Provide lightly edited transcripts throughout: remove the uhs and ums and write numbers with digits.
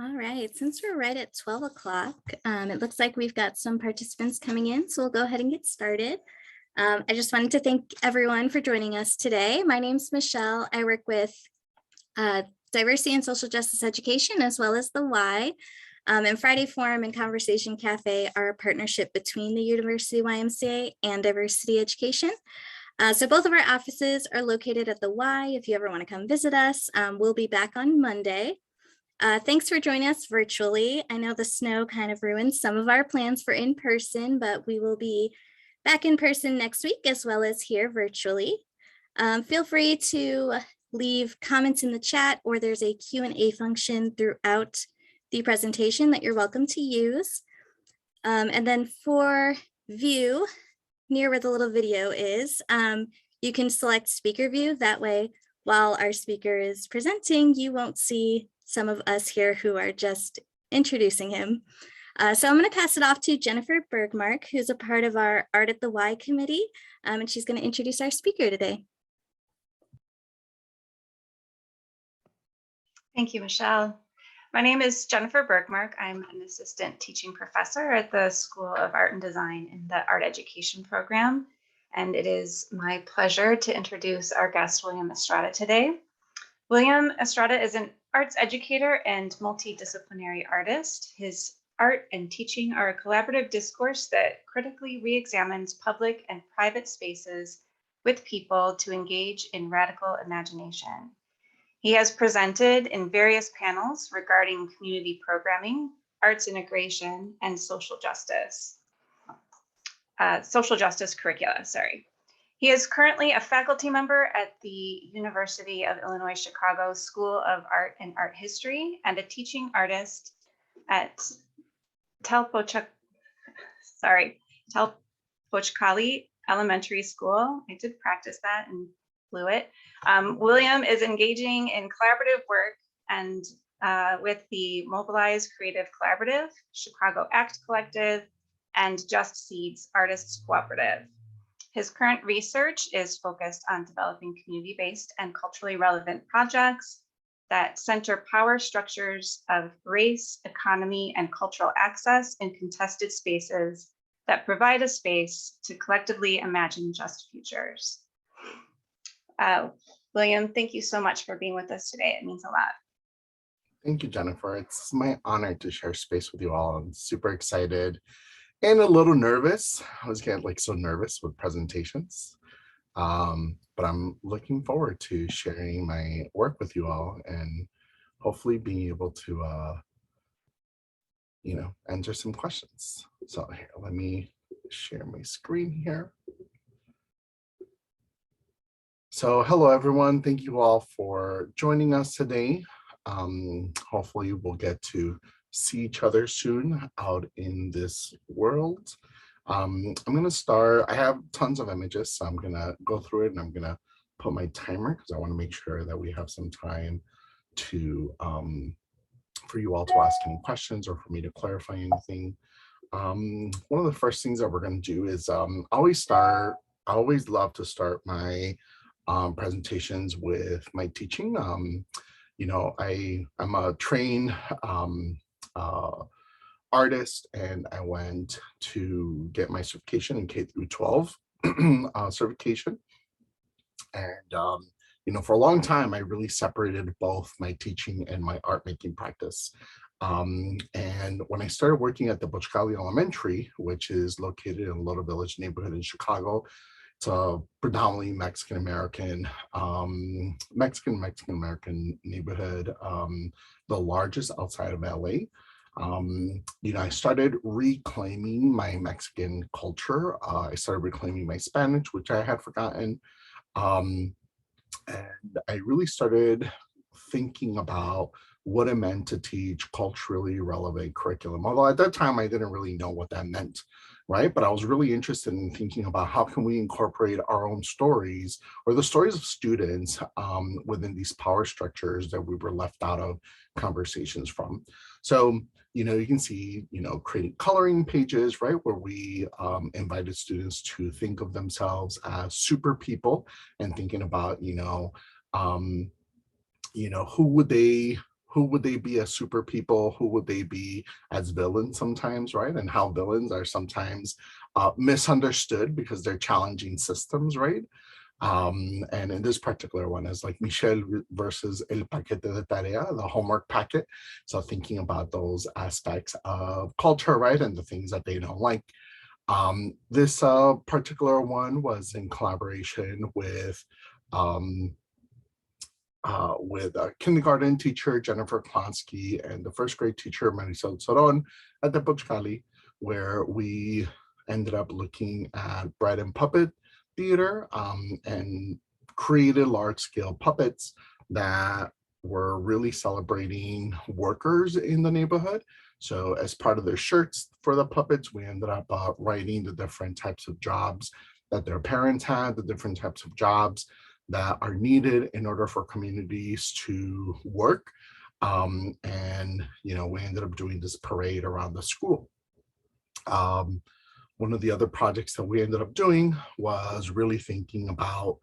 All right, since we're right at 12 o'clock, it looks like we've got some participants coming in, so we'll go ahead and get started. I just wanted to thank everyone for joining us today. My name's Michelle. I work with Diversity and Social Justice Education, as well as the Y. And Friday Forum and Conversation Cafe are a partnership between the University YMCA and Diversity Education. So both of our offices are located at the Y. If you ever want to come visit us, we'll be back on Monday. Thanks for joining us virtually. I know the snow kind of ruined some of our plans for in person, but we will be back in person next week as well as here virtually. Feel free to leave comments in the chat, or there's a Q&A function throughout the presentation that you're welcome to use. And then for view, near where the little video is, you can select speaker view. That way, while our speaker is presenting, you won't see some of us here who are just introducing him. So I'm going to pass it off to Jennifer Bergmark, who's a part of our Art at the Y committee, and she's going to introduce our speaker today. Thank you, Michelle. My name is Jennifer Bergmark. I'm an assistant teaching professor at the School of Art and Design in the Art Education program, and it is my pleasure to introduce our guest, William Estrada, today. William Estrada is an arts educator and multidisciplinary artist. His art and teaching are a collaborative discourse that critically re-examines public and private spaces with people to engage in radical imagination. He has presented in various panels regarding community programming, arts integration, and social justice curricula, sorry. He is currently a faculty member at the University of Illinois Chicago School of Art and Art History and a teaching artist at Telpochcalli Elementary School. I did practice that and blew it. William is engaging in collaborative work and with the Mobilize Creative Collaborative, Chicago ACT Collective, and Just Seeds Artists Cooperative. His current research is focused on developing community-based and culturally relevant projects that center power structures of race, economy, and cultural access in contested spaces that provide a space to collectively imagine just futures. William, thank you so much for being with us today. It means a lot. Thank you, Jennifer. It's my honor to share space with you all. I'm super excited and a little nervous. I always get so nervous with presentations, but I'm looking forward to sharing my work with you all and hopefully being able to, answer some questions. So here, let me share my screen here. So hello, everyone. Thank you all for joining us today. Hopefully we'll get to see each other soon out in this world. I'm going to start. I have tons of images, so I'm going to go through it and I'm going to put my timer because I want to make sure that we have some time to for you all to ask any questions or for me to clarify anything. One of the first things that we're going to do is I always love to start my presentations with my teaching. I'm a trained artist, and I went to get my certification in K through 12 certification. And for a long time, I really separated both my teaching and my art making practice. And when I started working at Telpochcalli Elementary, which is located in a Little Village neighborhood in Chicago, it's a predominantly Mexican-American neighborhood, the largest outside of LA. I started reclaiming my Mexican culture. I started reclaiming my Spanish, which I had forgotten. And I really started thinking about what it meant to teach culturally relevant curriculum. Although at that time, I didn't really know what that meant, right? But I was really interested in thinking about how can we incorporate our own stories or the stories of students within these power structures that we were left out of conversations from. So, you can see, creating coloring pages, right, where we invited students to think of themselves as super people and thinking about, who who would they be as super people? Who would they be as villains sometimes, right? And how villains are sometimes misunderstood because they're challenging systems, right? And in this particular one is like Michelle versus el paquete de tarea, the homework packet. So thinking about those aspects of culture, right? And the things that they don't like. This particular one was in collaboration with a kindergarten teacher, Jennifer Klonsky, and the first grade teacher, Marisol Soron, at Telpochcalli, where we ended up looking at bread and puppet theater and created large-scale puppets that were really celebrating workers in the neighborhood. So as part of their shirts for the puppets, we ended up writing the different types of jobs that their parents had, the different types of jobs that are needed in order for communities to work. And, you know, we ended up doing this parade around the school. One of the other projects that we ended up doing was really thinking about,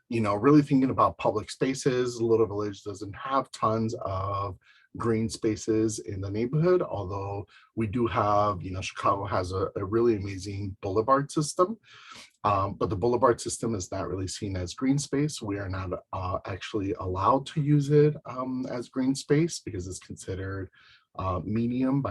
you know, really thinking about public spaces. Little Village doesn't have tons of green spaces in the neighborhood, although we do have, you know, Chicago has a really amazing boulevard system, but the boulevard system is not really seen as green space. We are not actually allowed to use it as green space because it's considered medium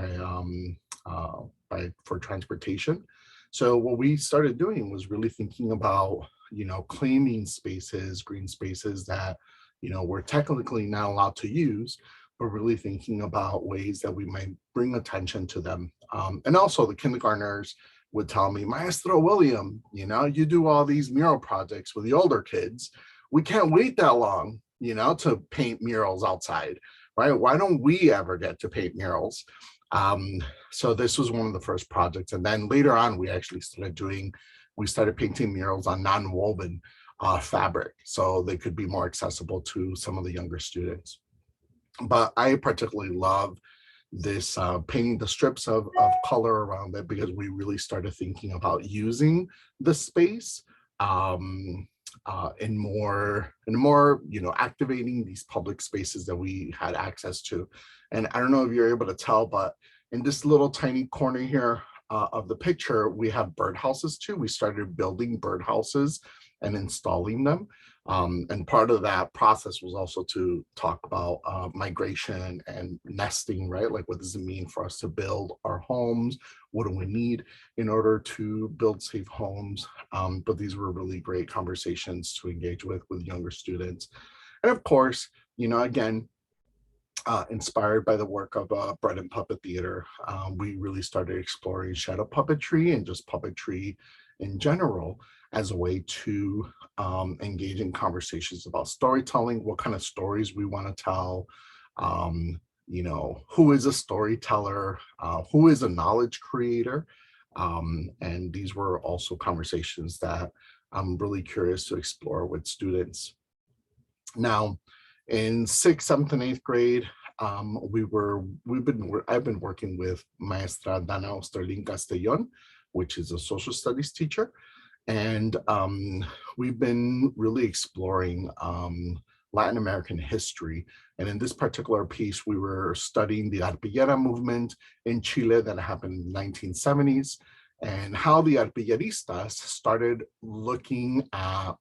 for transportation. So what we started doing was really thinking about, you know, claiming spaces, green spaces that, you know, we're technically not allowed to use, but really thinking about ways that we might bring attention to them. And also the kindergartners would tell me, Maestro William, you know, you do all these mural projects with the older kids. We can't wait that long, you know, to paint murals outside, right? Why don't we ever get to paint murals? So this was one of the first projects. And then later on, we actually started painting murals on non-woven fabric, so they could be more accessible to some of the younger students. But I particularly love this painting the strips of color around it, because we really started thinking about using the space in more, you know, activating these public spaces that we had access to. And I don't know if you're able to tell, but in this little tiny corner here of the picture, we have birdhouses too. We started building birdhouses and installing them. And part of that process was also to talk about migration and nesting, right? Like, what does it mean for us to build our homes? What do we need in order to build safe homes? But these were really great conversations to engage with younger students. And of course, you know, again, inspired by the work of Bread and Puppet Theater, we really started exploring shadow puppetry and just puppetry in general as a way to engage in conversations about storytelling, what kind of stories we want to tell, you know, who is a storyteller, who is a knowledge creator. And these were also conversations that I'm really curious to explore with students. Now, in 6th, 7th, and 8th grade, I've been working with Maestra Dana Osterlin Castellon, which is a social studies teacher. And we've been really exploring Latin American history. And in this particular piece, we were studying the Arpillera movement in Chile that happened in the 1970s, and how the Arpilleristas started looking at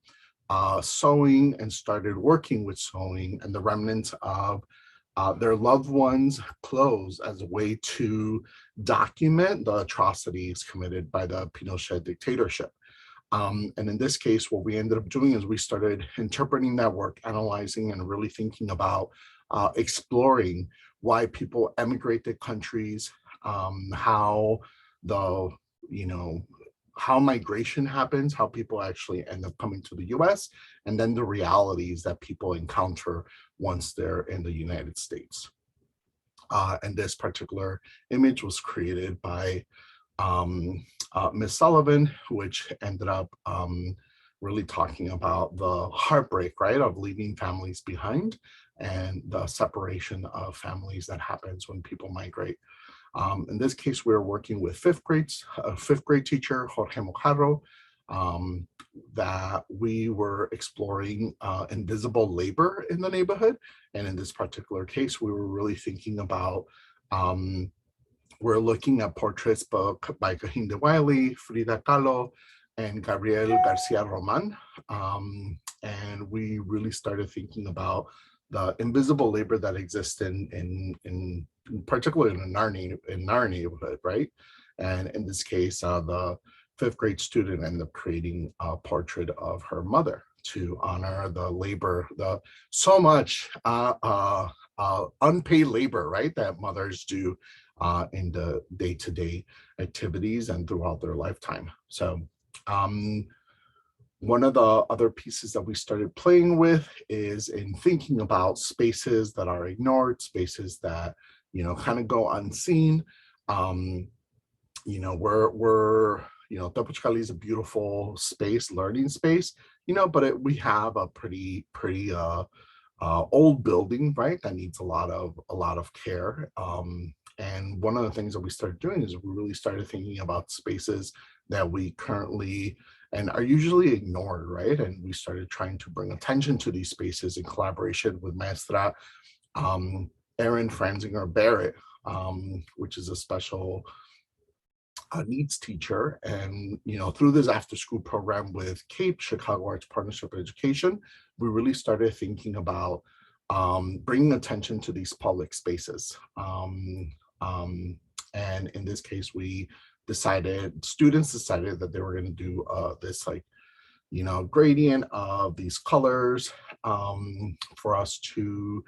sewing and started working with sewing and the remnants of their loved ones' clothes as a way to document the atrocities committed by the Pinochet dictatorship. And in this case, what we ended up doing is we started interpreting that work, analyzing, and really thinking about exploring why people emigrate to countries, how how migration happens, how people actually end up coming to the US, and then the realities that people encounter once they're in the United States. And this particular image was created by Ms. Sullivan, which ended up really talking about the heartbreak, right, of leaving families behind and the separation of families that happens when people migrate. In this case, we're working with 5th grade teacher, Jorge Mojarro, that we were exploring invisible labor in the neighborhood. And in this particular case, we were really thinking about, we're looking at portraits by Cahinda Wiley, Frida Kahlo, and Gabriel Garcia Roman. And we really started thinking about the invisible labor that exists in particularly in our neighborhood, right? And in this case, the 5th grade student ended up creating a portrait of her mother to honor the labor, the so much unpaid labor, right, that mothers do in the day-to-day activities and throughout their lifetime. So one of the other pieces that we started playing with is in thinking about spaces that are ignored, spaces that, kind of go unseen. Telpochcalli is a beautiful space, learning space, but we have a pretty old building, right, that needs a lot of care. And one of the things that we started doing is we really started thinking about spaces that we currently and are usually ignored, right? And we started trying to bring attention to these spaces in collaboration with Maestra Erin Franzinger Barrett, which is a special needs teacher. And through this after school program with CAPE, Chicago Arts Partnership Education, we really started thinking about bringing attention to these public spaces. And in this case, students decided that they were going to do this gradient of these colors for us to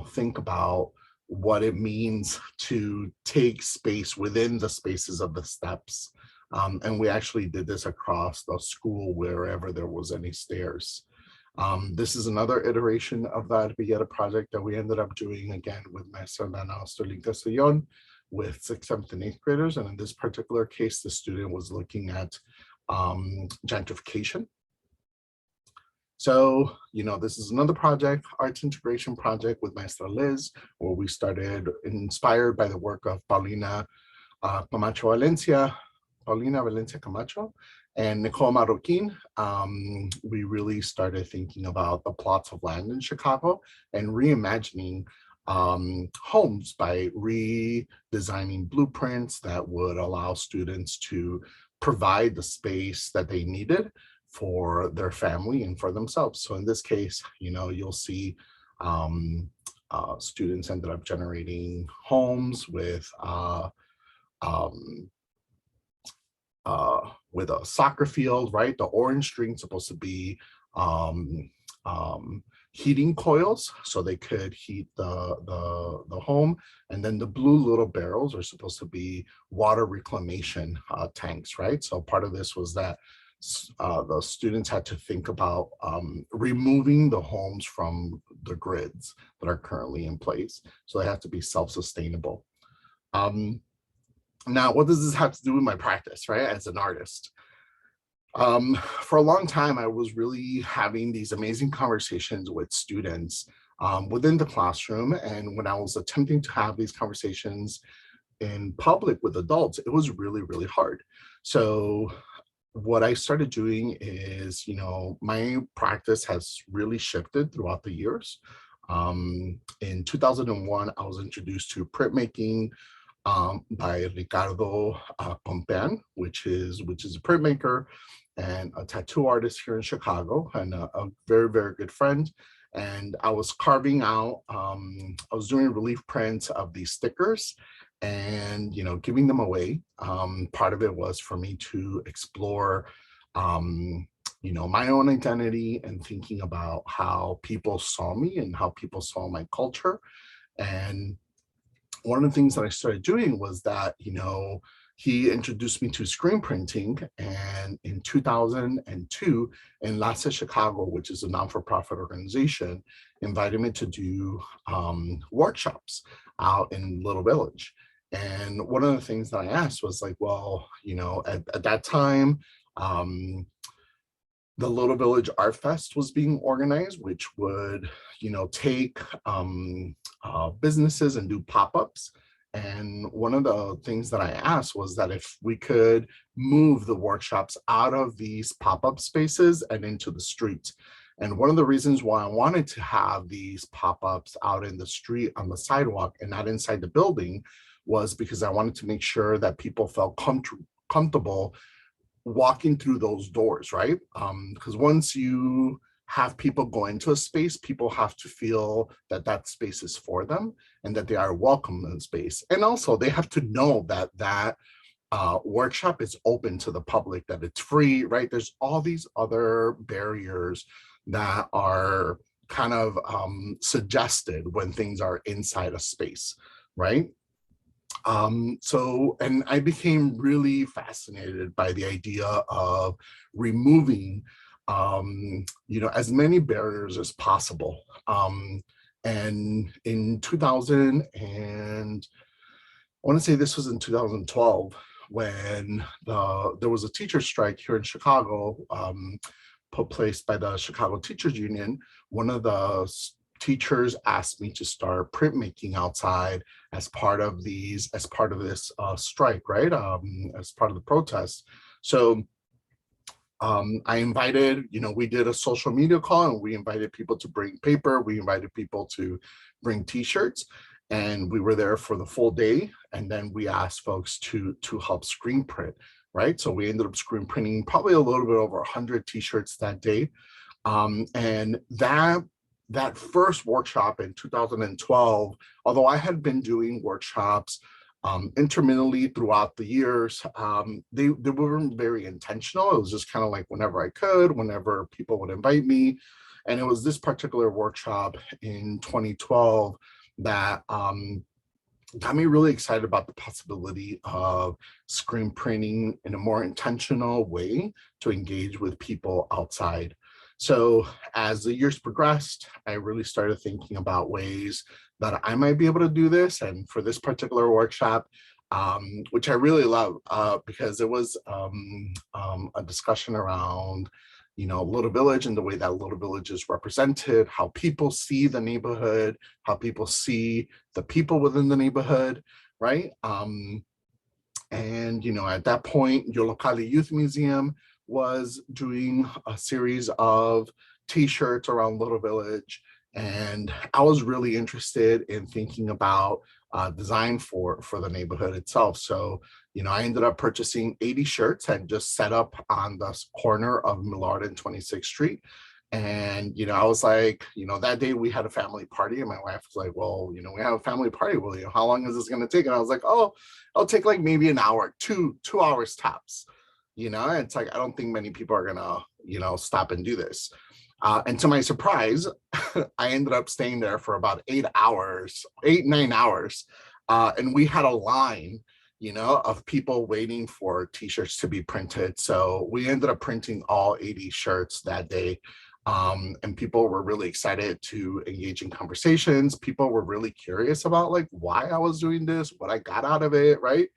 think about what it means to take space within the spaces of the steps. And we actually did this across the school wherever there was any stairs. This is another iteration of that Villeta project that we ended up doing again with Maestra Nana Sterling Castellon with 6th, 7th, and 8th graders. And in this particular case, the student was looking at gentrification. So, this is another project, arts integration project with Maestra Liz, where we started inspired by the work of Paulina Valencia Camacho, and Nicole Marroquin. We really started thinking about the plots of land in Chicago and reimagining homes by redesigning blueprints that would allow students to provide the space that they needed for their family and for themselves. So in this case, you'll see students ended up generating homes with a soccer field, right? The orange string supposed to be heating coils so they could heat the home, and then the blue little barrels are supposed to be water reclamation tanks, right? So part of this was that the students had to think about removing the homes from the grids that are currently in place, so they have to be self-sustainable. Now, what does this have to do with my practice, right, as an artist? For a long time, I was really having these amazing conversations with students within the classroom. And when I was attempting to have these conversations in public with adults, it was really, really hard. So what I started doing is, my practice has really shifted throughout the years. In 2001, I was introduced to printmaking by Ricardo Pompean, which is a printmaker and a tattoo artist here in Chicago, and a very, very good friend. And I was carving out, I was doing relief prints of these stickers and, giving them away. Part of it was for me to explore, my own identity and thinking about how people saw me and how people saw my culture. And one of the things that I started doing was that, he introduced me to screen printing, and in 2002, Enlace Chicago, which is a non-for-profit organization, invited me to do workshops out in Little Village. And one of the things that I asked was like, well, at that time, the Little Village Art Fest was being organized, which would, take businesses and do pop-ups And one of the things that I asked was that if we could move the workshops out of these pop-up spaces and into the street. And one of the reasons why I wanted to have these pop-ups out in the street on the sidewalk and not inside the building was because I wanted to make sure that people felt comfortable walking through those doors, right? Because once you have people go into a space, people have to feel that that space is for them and that they are welcome in the space. And also they have to know that that workshop is open to the public, that it's free, right? There's all these other barriers that are kind of suggested when things are inside a space, right? And I became really fascinated by the idea of removing, as many barriers as possible. And in 2000, and I want to say this was in 2012, when there was a teacher strike here in Chicago, put place by the Chicago Teachers Union. One of the teachers asked me to start printmaking outside as part of this strike, right? As part of the protest. So I invited, we did a social media call and we invited people to bring paper. We invited people to bring t-shirts, and we were there for the full day. And then we asked folks to help screen print, right? So we ended up screen printing probably a little bit over 100 t-shirts that day. And that first workshop in 2012, although I had been doing workshops intermittently throughout the years, they weren't very intentional. It was just kind of like whenever I could, whenever people would invite me. And it was this particular workshop in 2012 that got me really excited about the possibility of screen printing in a more intentional way to engage with people outside. So as the years progressed, I really started thinking about ways that I might be able to do this. And for this particular workshop, which I really love, because it was a discussion around, Little Village and the way that Little Village is represented, how people see the neighborhood, how people see the people within the neighborhood, right? And, at that point, Yollocalli Youth Museum was doing a series of t-shirts around Little Village. And I was really interested in thinking about design for the neighborhood itself. So, I ended up purchasing 80 shirts and just set up on the corner of Millard and 26th Street. And, I was like, that day we had a family party and my wife was like, well, we have a family party. Well, how long is this going to take? And I was like, oh, it'll take like maybe an hour, two hours tops. It's like, I don't think many people are gonna, stop and do this. And to my surprise, I ended up staying there for about 9 hours. And we had a line, of people waiting for t-shirts to be printed. So we ended up printing all 80 shirts that day. And people were really excited to engage in conversations. People were really curious about like why I was doing this, what I got out of it, right?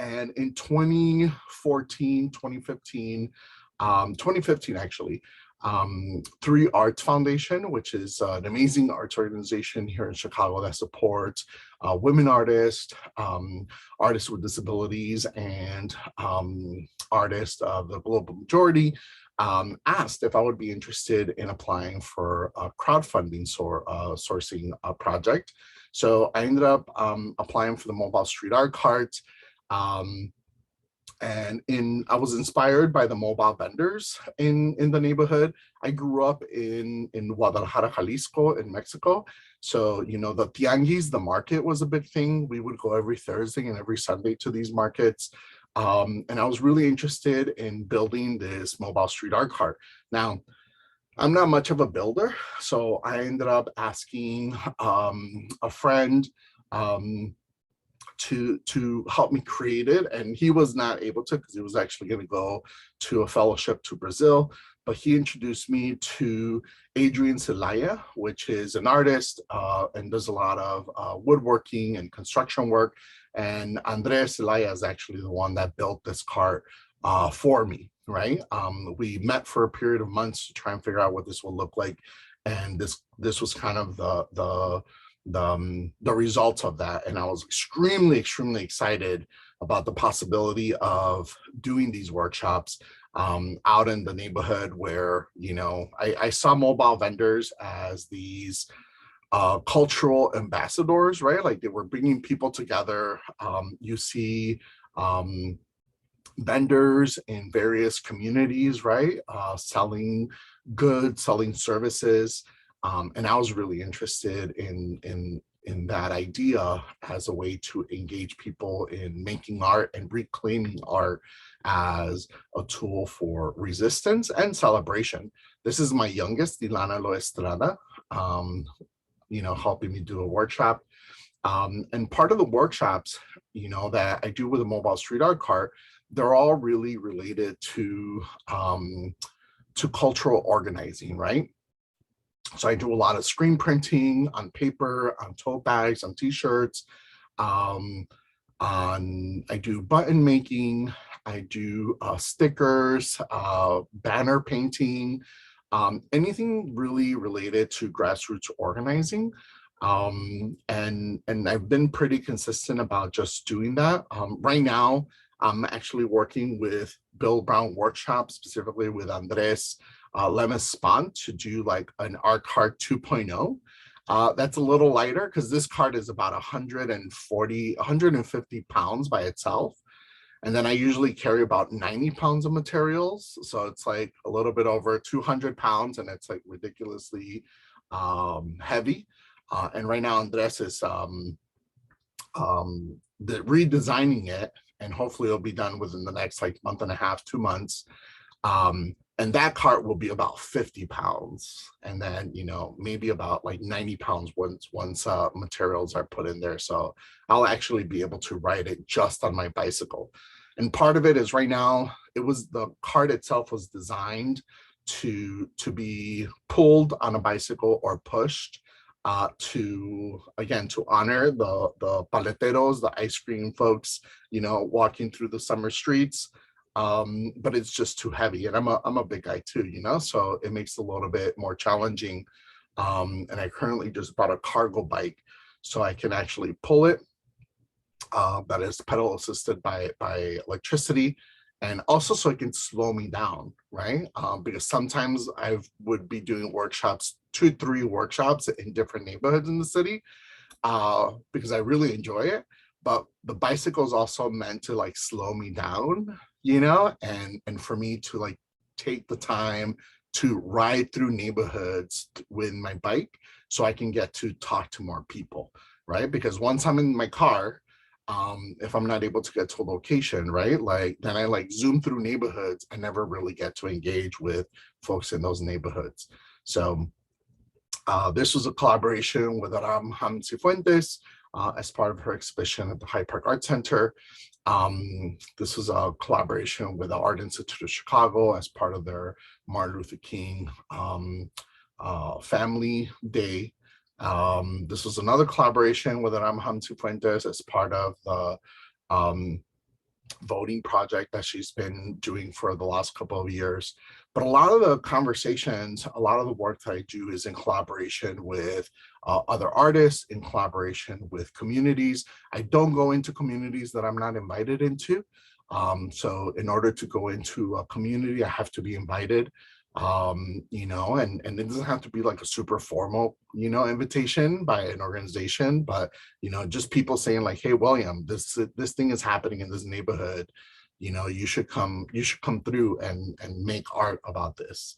And in 2014, 2015, 2015 actually, Three Arts Foundation, which is an amazing arts organization here in Chicago that supports women artists, artists with disabilities, and artists of the global majority, asked if I would be interested in applying for a crowdfunding sourcing project. So I ended up applying for the mobile street art cart. And I was inspired by the mobile vendors in the neighborhood. I grew up in Guadalajara, Jalisco, in Mexico. So, the tianguis, the market was a big thing. We would go every Thursday and every Sunday to these markets. And I was really interested in building this mobile street art cart. Now, I'm not much of a builder, so I ended up asking a friend to help me create it, and he was not able to because he was actually going to go to a fellowship to Brazil. But he introduced me to Adrian Celaya, which is an artist and does a lot of woodworking and construction work. And Andres Celaya is actually the one that built this cart for me, right? We met for a period of months to try and figure out what this will look like. And this was kind of the results of that. And I was extremely excited about the possibility of doing these workshops out in the neighborhood where, you know, I saw mobile vendors as these cultural ambassadors, right? Like they were bringing people together. You see vendors in various communities, right? Selling goods, selling services. And I was really interested in that idea as a way to engage people in making art and reclaiming art as a tool for resistance and celebration. This is my youngest, Ilana Lo Estrada, you know, helping me do a workshop. And part of the workshops, you know, that I do with a mobile street art cart, they're all really related to cultural organizing, right? So I do a lot of screen printing on paper, on tote bags, on t-shirts, I do button making, I do stickers, banner painting, anything really related to grassroots organizing. And I've been pretty consistent about just doing that. Right now, I'm actually working with Bill Brown workshops, specifically with Andres Lemes-Spont, to do like an art card 2.0. That's a little lighter because this card is about 150 pounds by itself. And then I usually carry about 90 pounds of materials. So it's like a little bit over 200 pounds and it's like ridiculously heavy. And right now Andres is redesigning it, and hopefully it'll be done within the next like month and a half, 2 months. And that cart will be about 50 pounds. And then, you know, maybe about like 90 pounds once materials are put in there. So I'll actually be able to ride it just on my bicycle. And part of it is right now, the cart itself was designed to be pulled on a bicycle or pushed to honor the paleteros, the ice cream folks, you know, walking through the summer streets. But it's just too heavy, and I'm a big guy too, you know, so it makes it a little bit more challenging. And I currently just bought a cargo bike so I can actually pull it. That is pedal assisted by electricity, and also so it can slow me down, right? Because sometimes I would be doing workshops, 2-3 workshops in different neighborhoods in the city, because I really enjoy it. But the bicycle is also meant to like slow me down, you know, and for me to like take the time to ride through neighborhoods with my bike so I can get to talk to more people, right? Because once I'm in my car, if I'm not able to get to a location, right, like then I like zoom through neighborhoods and never really get to engage with folks in those neighborhoods. So this was a collaboration with Aram Cifuentes as part of her exhibition at the Hyde Park Art Center. This was a collaboration with the Art Institute of Chicago as part of their Martin Luther King Family Day. This was another collaboration with Aram Cifuentes as part of the voting project that she's been doing for the last couple of years. But a lot of the conversations, a lot of the work that I do is in collaboration with other artists, in collaboration with communities. I don't go into communities that I'm not invited into. So in order to go into a community, I have to be invited, you know, and it doesn't have to be like a super formal, you know, invitation by an organization, but, you know, just people saying like, hey, William, this thing is happening in this neighborhood, you know, you should come through and make art about this.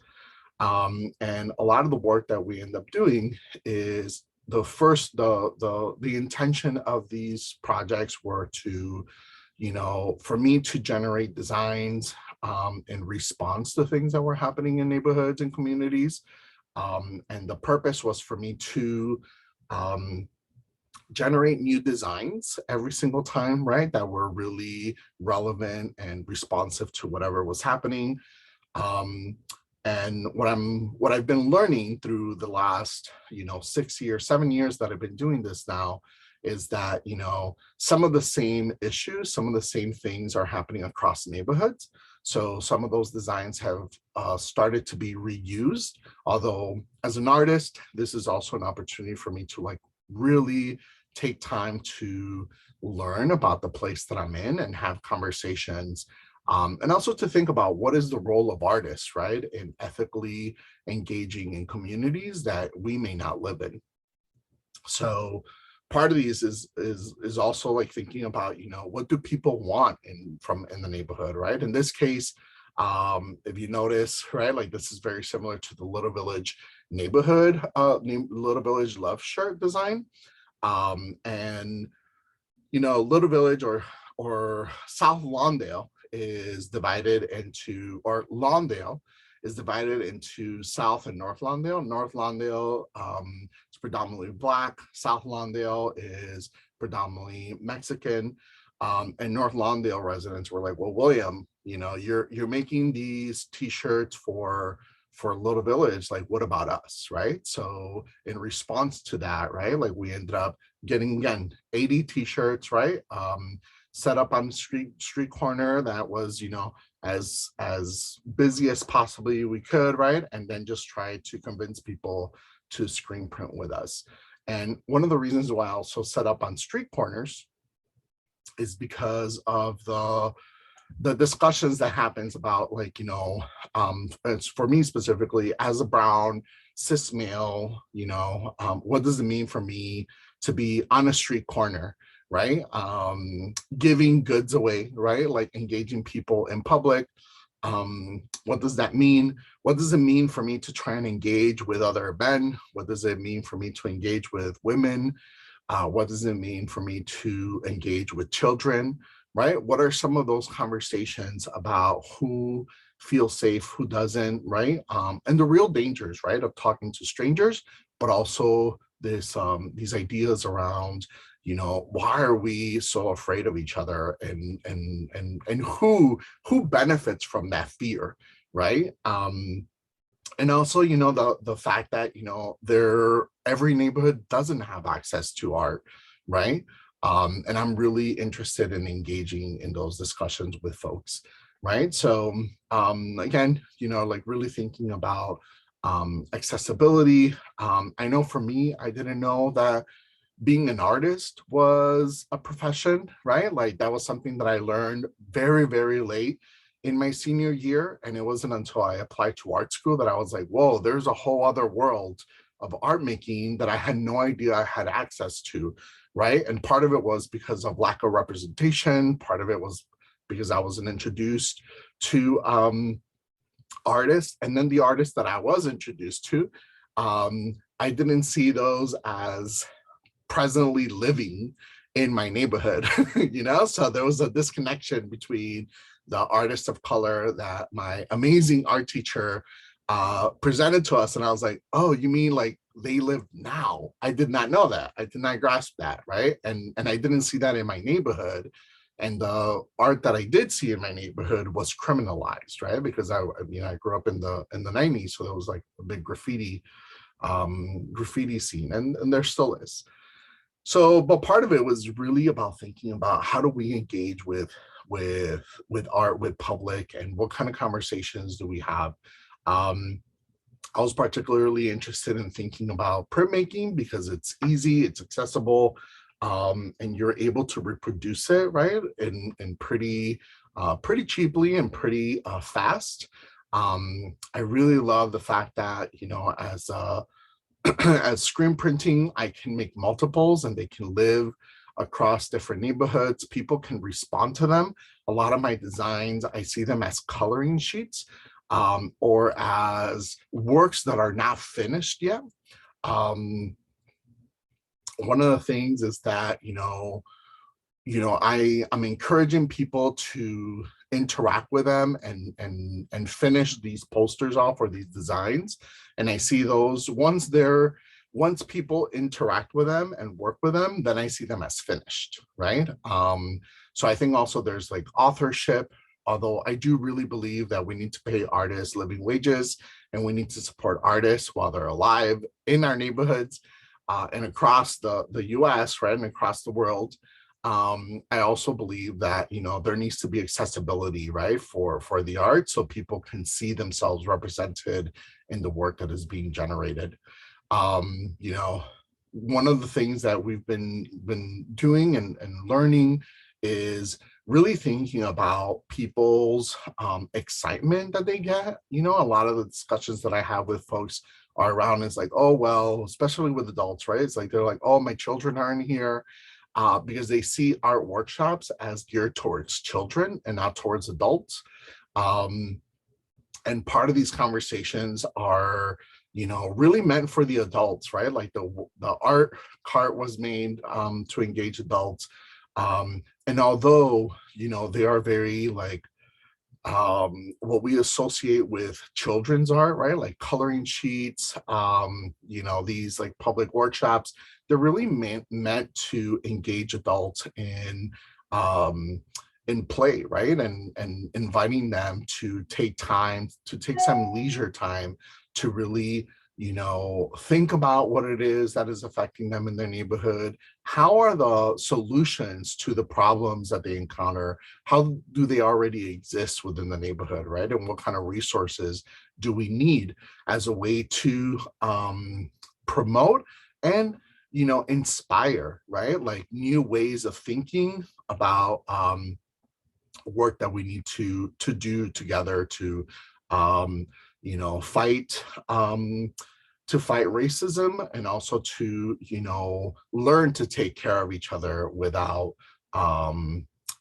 And a lot of the work that we end up doing is the intention of these projects were to, you know, for me to generate designs in response to things that were happening in neighborhoods and communities. And the purpose was for me to generate new designs every single time, right, that were really relevant and responsive to whatever was happening. And what I've been learning through the last, you know, 7 years that I've been doing this now is that, you know, some of the same issues, some of the same things are happening across neighborhoods. So some of those designs have started to be reused, although as an artist, this is also an opportunity for me to like really take time to learn about the place that I'm in and have conversations. And also to think about what is the role of artists, right, in ethically engaging in communities that we may not live in. So part of these is also like thinking about, you know, what do people want in the neighborhood, right? In this case, if you notice, right, like this is very similar to the Little Village neighborhood, Little Village love shirt design. And you know, Little Village or South Lawndale is divided into, or Lawndale is divided into South and North Lawndale. North Lawndale is predominantly Black. South Lawndale is predominantly Mexican. And North Lawndale residents were like, well, William, you know, you're making these T-shirts for Little Village, like what about us, right? So in response to that, right, like we ended up getting, again, 80 T-shirts, right, set up on the street corner that was, you know, as busy as possibly we could, right, and then just try to convince people to screen print with us. And one of the reasons why I also set up on street corners is because of the discussions that happens about, like, you know, it's for me specifically as a brown cis male, you know, what does it mean for me to be on a street corner, right? Giving goods away, right? Like engaging people in public. What does that mean? What does it mean for me to try and engage with other men? What does it mean for me to engage with women? What does it mean for me to engage with children? Right? What are some of those conversations about who feels safe, who doesn't, right? And the real dangers, right, of talking to strangers, but also this these ideas around, you know, why are we so afraid of each other, and who benefits from that fear, right? And also, you know, the fact that, you know, every neighborhood doesn't have access to art, right? And I'm really interested in engaging in those discussions with folks, right? So again, you know, like really thinking about accessibility. I know for me, I didn't know that being an artist was a profession, right? Like that was something that I learned very, very late in my senior year. And it wasn't until I applied to art school that I was like, whoa, there's a whole other world of art making that I had no idea I had access to, right? And part of it was because of lack of representation. Part of it was because I wasn't introduced to artists. And then the artists that I was introduced to, I didn't see those as presently living in my neighborhood, you know? So there was a disconnection between the artists of color that my amazing art teacher presented to us. And I was like, oh, you mean like they live now? I did not know that. I did not grasp that, right? And I didn't see that in my neighborhood. And the art that I did see in my neighborhood was criminalized, right? Because I grew up in the 90s, so there was like a big graffiti scene, and there still is. So, but part of it was really about thinking about how do we engage with art, with public, and what kind of conversations do we have. I was particularly interested in thinking about printmaking because it's easy, it's accessible, and you're able to reproduce it, right? And pretty cheaply and pretty fast. I really love the fact that, you know, as as screen printing, I can make multiples and they can live across different neighborhoods. People can respond to them. A lot of my designs, I see them as coloring sheets or as works that are not finished yet. One of the things is that, I'm encouraging people to interact with them and finish these posters off or these designs. And I see those once people interact with them and work with them, then I see them as finished, right? So I think also there's like authorship, although I do really believe that we need to pay artists living wages and we need to support artists while they're alive in our neighborhoods and across the US, right, and across the world. I also believe that, there needs to be accessibility, right, for the art so people can see themselves represented in the work that is being generated. one of the things that we've been doing and learning is really thinking about people's excitement that they get. You know, a lot of the discussions that I have with folks are around is like, oh, well, especially with adults, right? It's like, they're like, oh, my children aren't here, because they see art workshops as geared towards children and not towards adults. And part of these conversations are, you know, really meant for the adults, right? Like the art cart was made to engage adults. And although, you know, they are very like what we associate with children's art, right? Like coloring sheets, you know, these like public workshops, they're really meant to engage adults in play, right? And inviting them to take some leisure time to really, you know, think about what it is that is affecting them in their neighborhood. How are the solutions to the problems that they encounter? How do they already exist within the neighborhood, right? And what kind of resources do we need as a way to promote and, you know, inspire, right? Like new ways of thinking about work that we need to do together to you know, fight racism, and also to, you know, learn to take care of each other without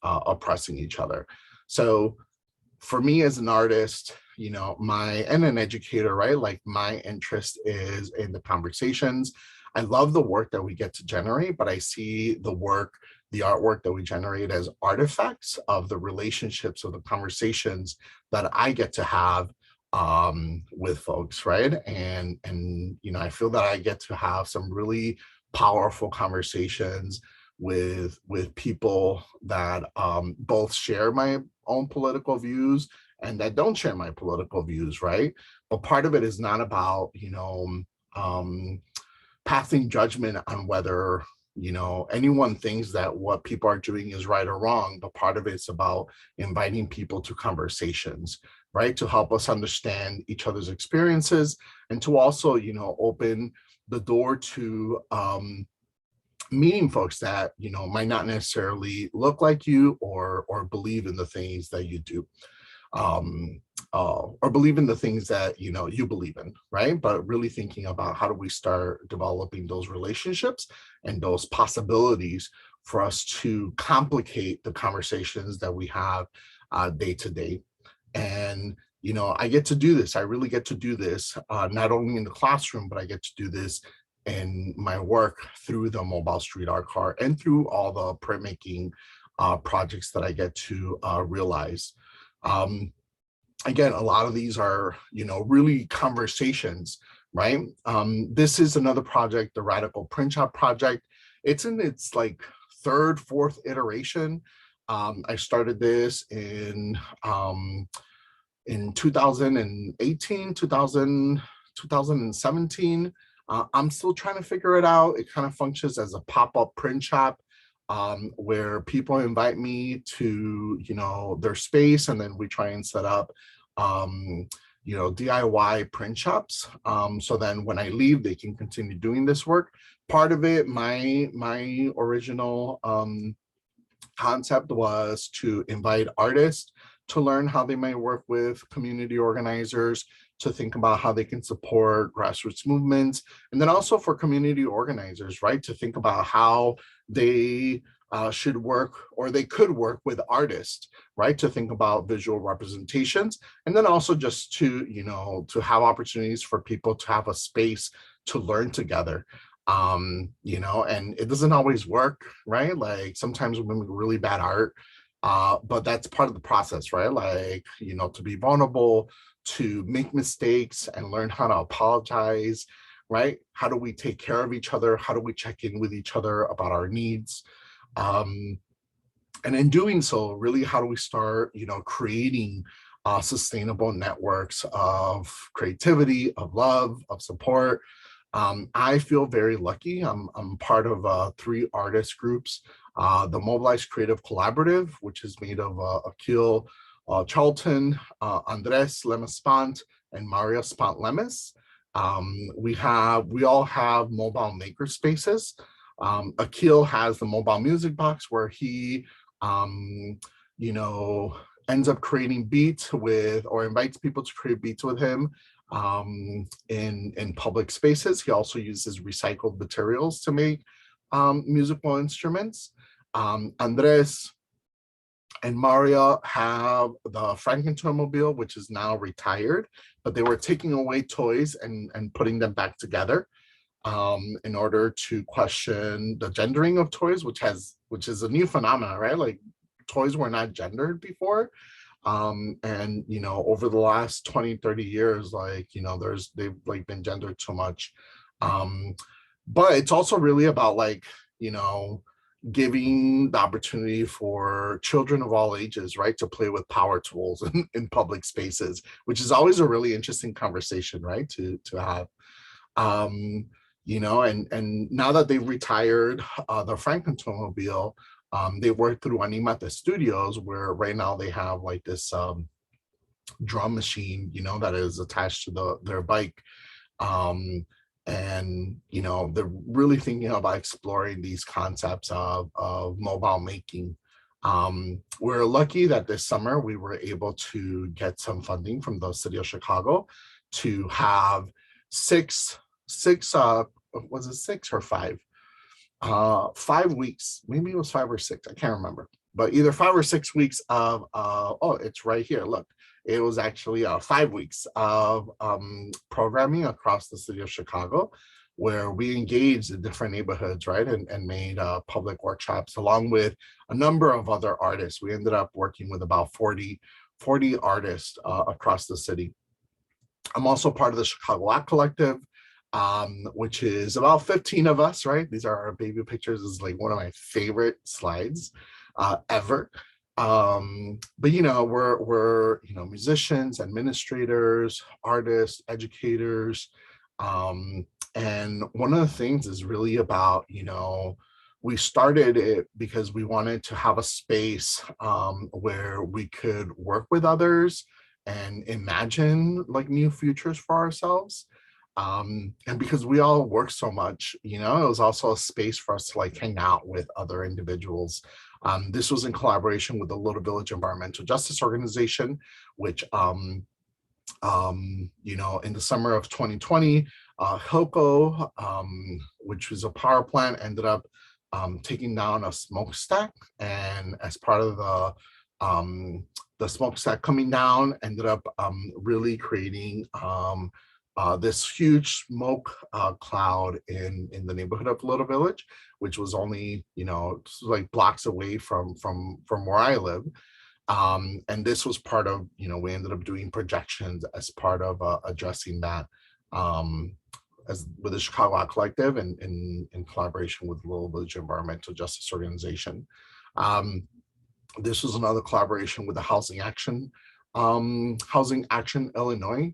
oppressing each other. So for me as an artist, you know, and an educator, right? Like my interest is in the conversations. I love the work that we get to generate, but I see the artwork that we generate as artifacts of the relationships, of the conversations that I get to have with folks, right? And you know, I feel that I get to have some really powerful conversations with people that both share my own political views and that don't share my political views, right? But part of it is not about, you know, passing judgment on whether, you know, anyone thinks that what people are doing is right or wrong, but part of it's about inviting people to conversations, right? To help us understand each other's experiences, and to also, you know, open the door to meeting folks that, you know, might not necessarily look like you or believe in the things that you do. Or believe in the things that, you know, you believe in, right? But really thinking about how do we start developing those relationships and those possibilities for us to complicate the conversations that we have day to day. And, you know, I get to do this. I really get to do this, not only in the classroom, but I get to do this in my work through the mobile street art cart and through all the printmaking projects that I get to realize. Again, a lot of these are, you know, really conversations, right? This is another project, the Radical Print Shop project. It's in its like third, fourth iteration. I started this in 2018, 2017. I'm still trying to figure it out. It kind of functions as a pop-up print shop where people invite me to, you know, their space, and then we try and set up, you know, DIY print shops. So then when I leave, they can continue doing this work. Part of it, my original concept was to invite artists to learn how they might work with community organizers, to think about how they can support grassroots movements, and then also for community organizers, right, to think about how they should work, or they could work with artists, right, to think about visual representations, and then also just to, you know, to have opportunities for people to have a space to learn together. You know, and it doesn't always work, right? Like sometimes we make really bad art, but that's part of the process, right? Like, you know, to be vulnerable, to make mistakes and learn how to apologize, right? How do we take care of each other? How do we check in with each other about our needs? And in doing so, really, how do we start, you know, creating sustainable networks of creativity, of love, of support? I feel very lucky. I'm part of 3 artist groups. The Mobilized Creative Collaborative, which is made of Akil Charlton, Andres Lemes Spant, and Maria Spant Lemes. We all have mobile maker spaces. Akil has the mobile music box where he, you know, ends up creating beats with, or invites people to create beats with him in public spaces. He also uses recycled materials to make musical instruments. Andres and Maria have the Frankentoy-mobile, which is now retired, but they were taking away toys and putting them back together in order to question the gendering of toys, which is a new phenomenon, right? Like toys were not gendered before. And, you know, over the last 20, 30 years, like, you know, they've like been gendered too much. But it's also really about like, you know, giving the opportunity for children of all ages, right, to play with power tools in public spaces, which is always a really interesting conversation, right, to have. You know, and now that they've retired the Frankentoy-mobile, they work through Animate Studios, where right now they have like this drum machine, you know, that is attached to their bike. And, you know, they're really thinking about exploring these concepts of mobile making. We're lucky that this summer we were able to get some funding from the city of Chicago to have six, was it 6 or 5? 5 weeks, maybe it was 5 or 6, I can't remember, but either 5 or 6 weeks of, oh, it's right here, look. It was actually 5 weeks of programming across the city of Chicago, where we engaged in different neighborhoods, right, and made public workshops along with a number of other artists. We ended up working with about 40 artists across the city. I'm also part of the Chicago Art Collective, which is about 15 of us, right? These are our baby pictures. This is like one of my favorite slides ever. But you know, we're you know, musicians, administrators, artists, educators, and one of the things is really about, you know, we started it because we wanted to have a space where we could work with others and imagine like new futures for ourselves. And because we all work so much, you know, it was also a space for us to like hang out with other individuals. This was in collaboration with the Little Village Environmental Justice Organization, which, you know, in the summer of 2020, Hilco, which was a power plant, ended up taking down a smokestack, and as part of the smokestack coming down, ended up really creating this huge smoke cloud in the neighborhood of Little Village, which was only, you know, like blocks away from where I live. And this was part of, you know, we ended up doing projections as part of addressing that as with the Chicago Art Collective and in collaboration with the Little Village Environmental Justice Organization. This was another collaboration with the Housing Action Illinois,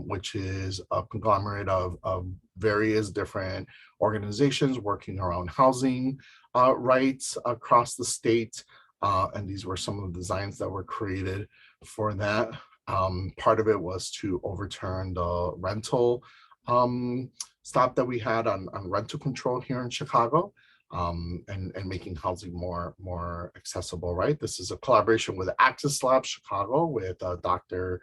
which is a conglomerate of various different organizations working around housing rights across the state. And these were some of the designs that were created for that. Part of it was to overturn the rental stop that we had on rental control here in Chicago, and making housing more accessible, right? This is a collaboration with Access Lab Chicago with Dr.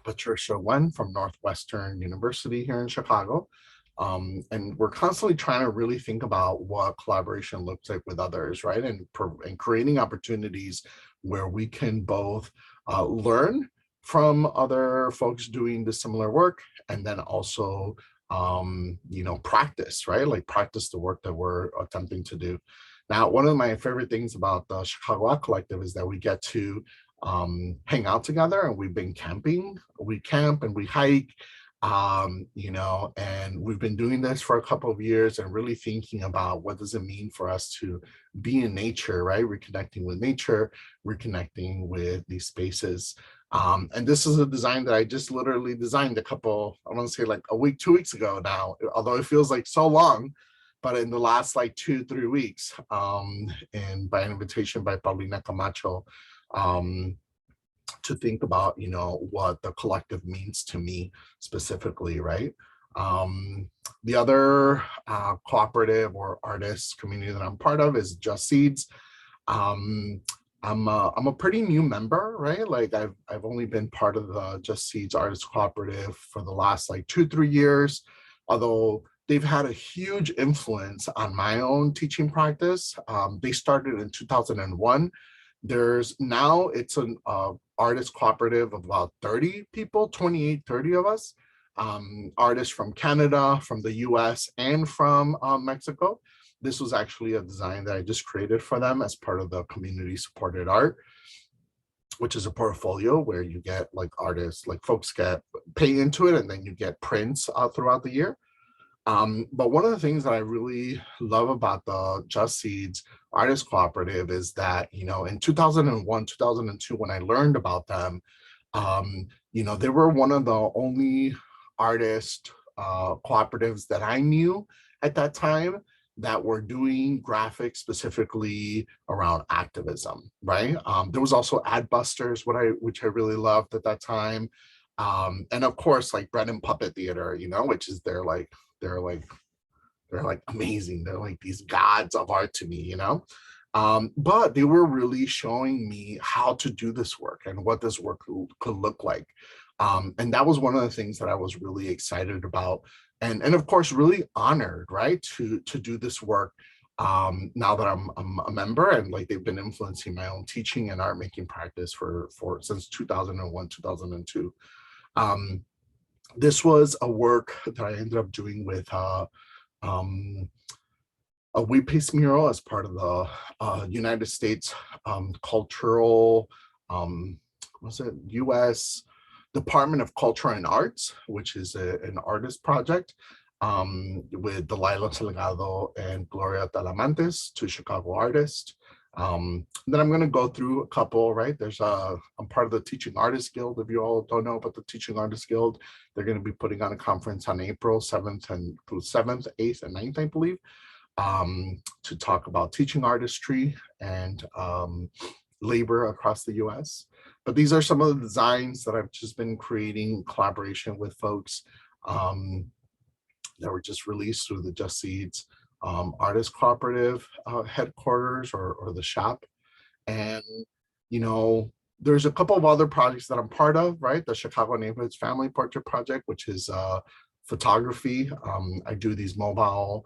Patricia Wen from Northwestern University here in Chicago. And we're constantly trying to really think about what collaboration looks like with others, right? And creating opportunities where we can both learn from other folks doing the similar work, and then also, you know, practice, right? Like practice the work that we're attempting to do. Now, one of my favorite things about the Chicago Art Collective is that we get to hang out together, and we've been camping. We camp and we hike, you know, and we've been doing this for a couple of years and really thinking about what does it mean for us to be in nature, right? Reconnecting with nature, reconnecting with these spaces. And this is a design that I just literally designed I want to say like a week, 2 weeks ago now, although it feels like so long, but in the last like 2-3 weeks, and by an invitation by Paulina Camacho, to think about, what the collective means to me specifically, right? The other cooperative or artist community that I'm part of is Just Seeds. I'm a pretty new member, right? Like I've only been part of the Just Seeds Artist Cooperative for the last like 2-3 years, although they've had a huge influence on my own teaching practice. They started in 2001. It's an artist cooperative of about 30 people, 28, 30 of us, artists from Canada, from the US, and from Mexico. This was actually a design that I just created for them as part of the community supported art, which is a portfolio where you get like artists, like folks pay into it, and then you get prints throughout the year. But one of the things that I really love about the Just Seeds Artist Cooperative is that, in 2001, 2002, when I learned about them, they were one of the only artist cooperatives that I knew at that time that were doing graphics specifically around activism, right? There was also Adbusters, which I really loved at that time. And of course, like Bread and Puppet Theater, which is they're like amazing. They're like these gods of art to me, but they were really showing me how to do this work and what this work could look like. And that was one of the things that I was really excited about. And of course, really honored, right, to do this work now that I'm a member, and like they've been influencing my own teaching and art making practice since 2001, 2002. This was a work that I ended up doing with a wheat paste mural as part of the United States cultural, U.S. Department of Culture and Arts, which is an artist project with Delilah Salgado and Gloria Talamantes, two Chicago artists. Then I'm going to go through a couple, right? I'm part of the Teaching Artists Guild. If you all don't know about the Teaching Artists Guild, they're going to be putting on a conference on April 7th, 8th, and 9th, I believe, to talk about teaching artistry and labor across the US. But these are some of the designs that I've just been creating in collaboration with folks that were just released through the Just Seeds Artist Cooperative headquarters or the shop. And, there's a couple of other projects that I'm part of, right? The Chicago Neighborhoods Family Portrait Project, which is photography. I do these mobile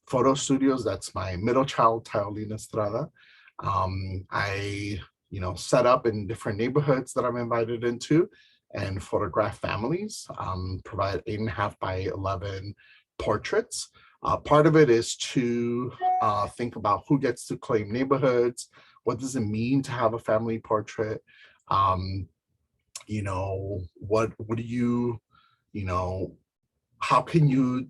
photo studios. That's my middle child, Taolina Estrada. I set up in different neighborhoods that I'm invited into and photograph families, provide 8.5 by 11 portraits. Part of it is to think about who gets to claim neighborhoods. What does it mean to have a family portrait? What do you, how can you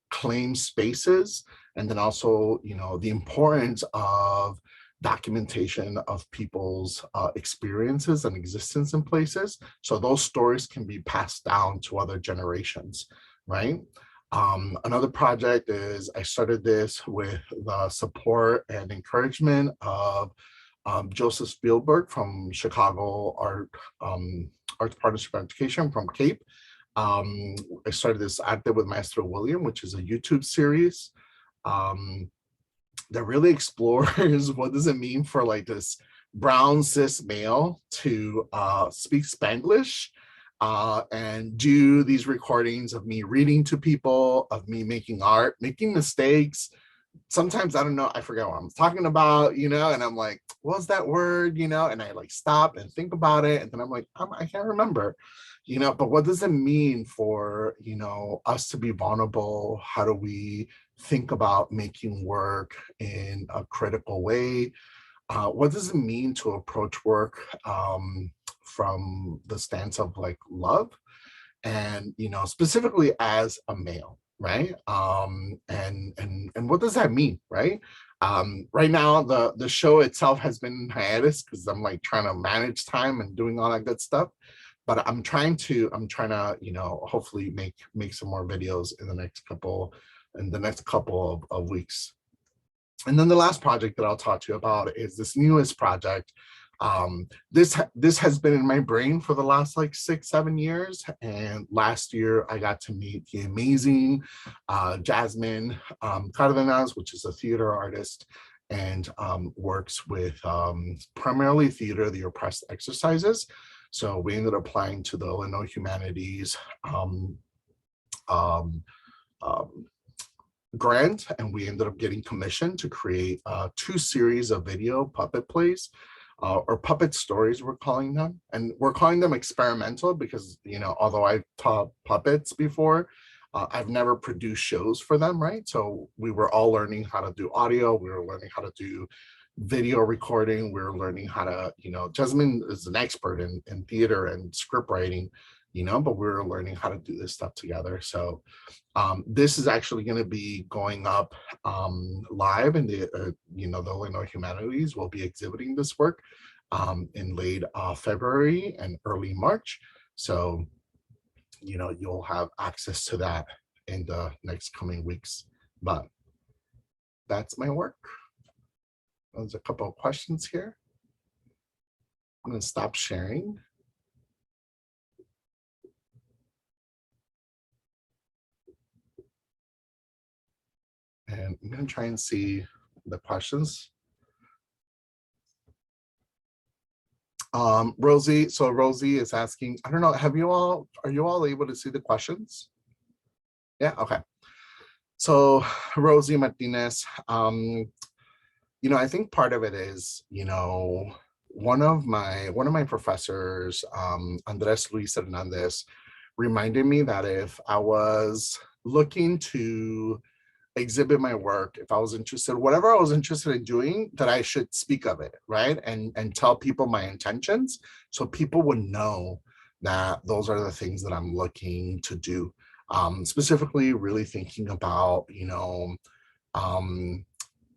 claim spaces? And then also, the importance of documentation of people's experiences and existence in places, so those stories can be passed down to other generations, right? Another project is I started this with the support and encouragement of Joseph Spielberg from Chicago Arts Partnership Education from CAPE. I started this Arte with Maestro William, which is a YouTube series that really explores what does it mean for like this brown cis male to speak Spanglish and do these recordings of me reading to people, of me making art, making mistakes. Sometimes I don't know, I forget what I'm talking about, and I'm like, what's that word, and I like stop and think about it, and then I'm like, I can't remember, but what does it mean for, us to be vulnerable? How do we think about making work in a critical way? What does it mean to approach work from the stance of like love and, specifically as a male, right? And what does that mean, right? Right now, the show itself has been in hiatus because I'm like trying to manage time and doing all that good stuff. But I'm trying to, hopefully make some more videos in the next couple of weeks. And then the last project that I'll talk to you about is this newest project This has been in my brain for the last like 6-7 years, and last year I got to meet the amazing Jasmine Cardenas, which is a theater artist and works with primarily theater, the oppressed exercises. So we ended up applying to the Illinois Humanities grant, and we ended up getting commissioned to create 2 series of video puppet plays, or puppet stories, we're calling them. And we're calling them experimental because, you know, although I've taught puppets before, I've never produced shows for them, right? So we were all learning how to do audio, we were learning how to do video recording, we were learning how to, you know, Jasmine is an expert in theater and script writing, you know, but we were learning how to do this stuff together. So this is actually going to be going up live in the, you know, the Illinois Humanities will be exhibiting this work in late February and early March. So, you know, you'll have access to that in the next coming weeks. But that's my work. There's a couple of questions here. I'm going to stop sharing. And I'm going to try and see the questions. Rosie, so Rosie is asking, I don't know, are you all able to see the questions? Yeah, okay. So Rosie Martinez, you know, I think part of it is, you know, one of my professors, Andres Luis Hernandez, reminded me that if I was looking to exhibit my work, if I was interested, whatever I was interested in doing, that I should speak of it, right? And tell people my intentions so people would know that those are the things that I'm looking to do. Specifically really thinking about, you know,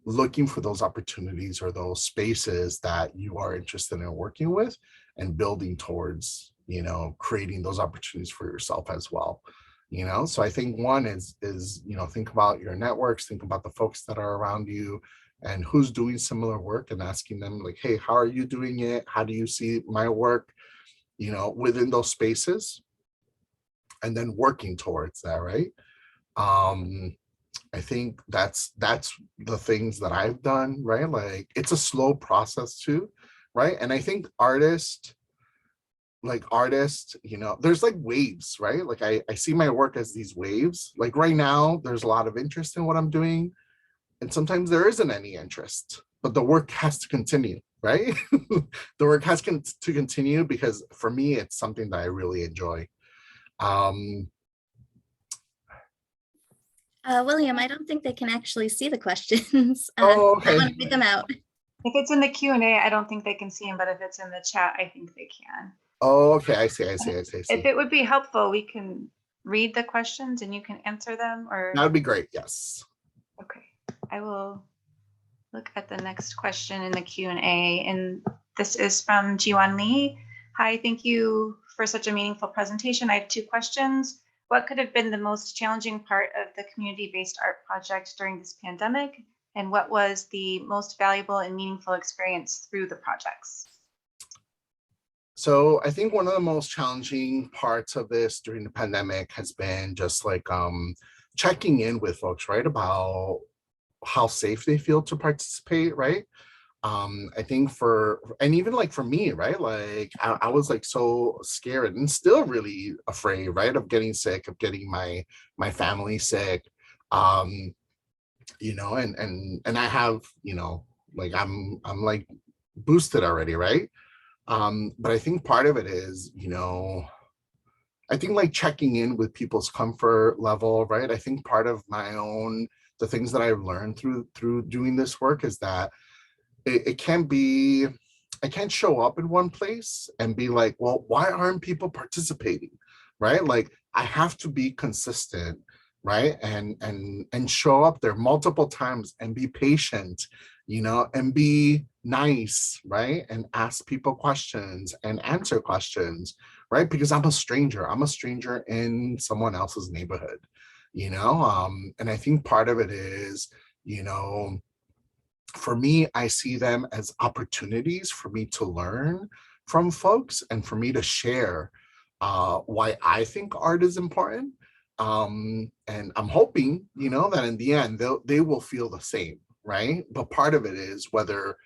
looking for those opportunities or those spaces that you are interested in working with and building towards, you know, creating those opportunities for yourself as well. You know, so I think one is, you know, think about your networks, think about the folks that are around you and who's doing similar work and asking them like, hey, how are you doing it? How do you see my work, you know, within those spaces? And then working towards that, right? I think that's the things that I've done, right? Like it's a slow process too, right? And I think artists, you know, there's like waves, right? Like I see my work as these waves. Like right now, there's a lot of interest in what I'm doing. And sometimes there isn't any interest, but the work has to continue, right? The work has to continue because for me, it's something that I really enjoy. William, I don't think they can actually see the questions. Oh, okay. I want to pick them out. If it's in the Q&A, I don't think they can see them, but if it's in the chat, I think they can. Oh, okay. I see. If it would be helpful, we can read the questions and you can answer them, or that would be great. Yes. Okay, I will look at the next question in the Q&A, and this is from Jiwan Lee. Hi, thank you for such a meaningful presentation. I have 2 questions. What could have been the most challenging part of the community-based art project during this pandemic? And what was the most valuable and meaningful experience through the projects? So I think one of the most challenging parts of this during the pandemic has been just like checking in with folks, right? About how safe they feel to participate, right? I think and even like for me, right? Like I was like so scared and still really afraid, right? Of getting sick, of getting my family sick, you know, and I have, you know, like I'm like boosted already, right? But I think part of it is, you know, I think like checking in with people's comfort level, right? I think part of the things that I've learned through doing this work is that it can be, I can't show up in one place and be like, well, why aren't people participating, right? Like I have to be consistent, right? And show up there multiple times and be patient, you know, and be nice, right? And ask people questions and answer questions, right? Because I'm a stranger in someone else's neighborhood, you know? And I think part of it is, you know, For me, I see them as opportunities for me to learn from folks and for me to share why I think art is important. And I'm hoping, that in the end, they will feel the same, right? But part of it is whether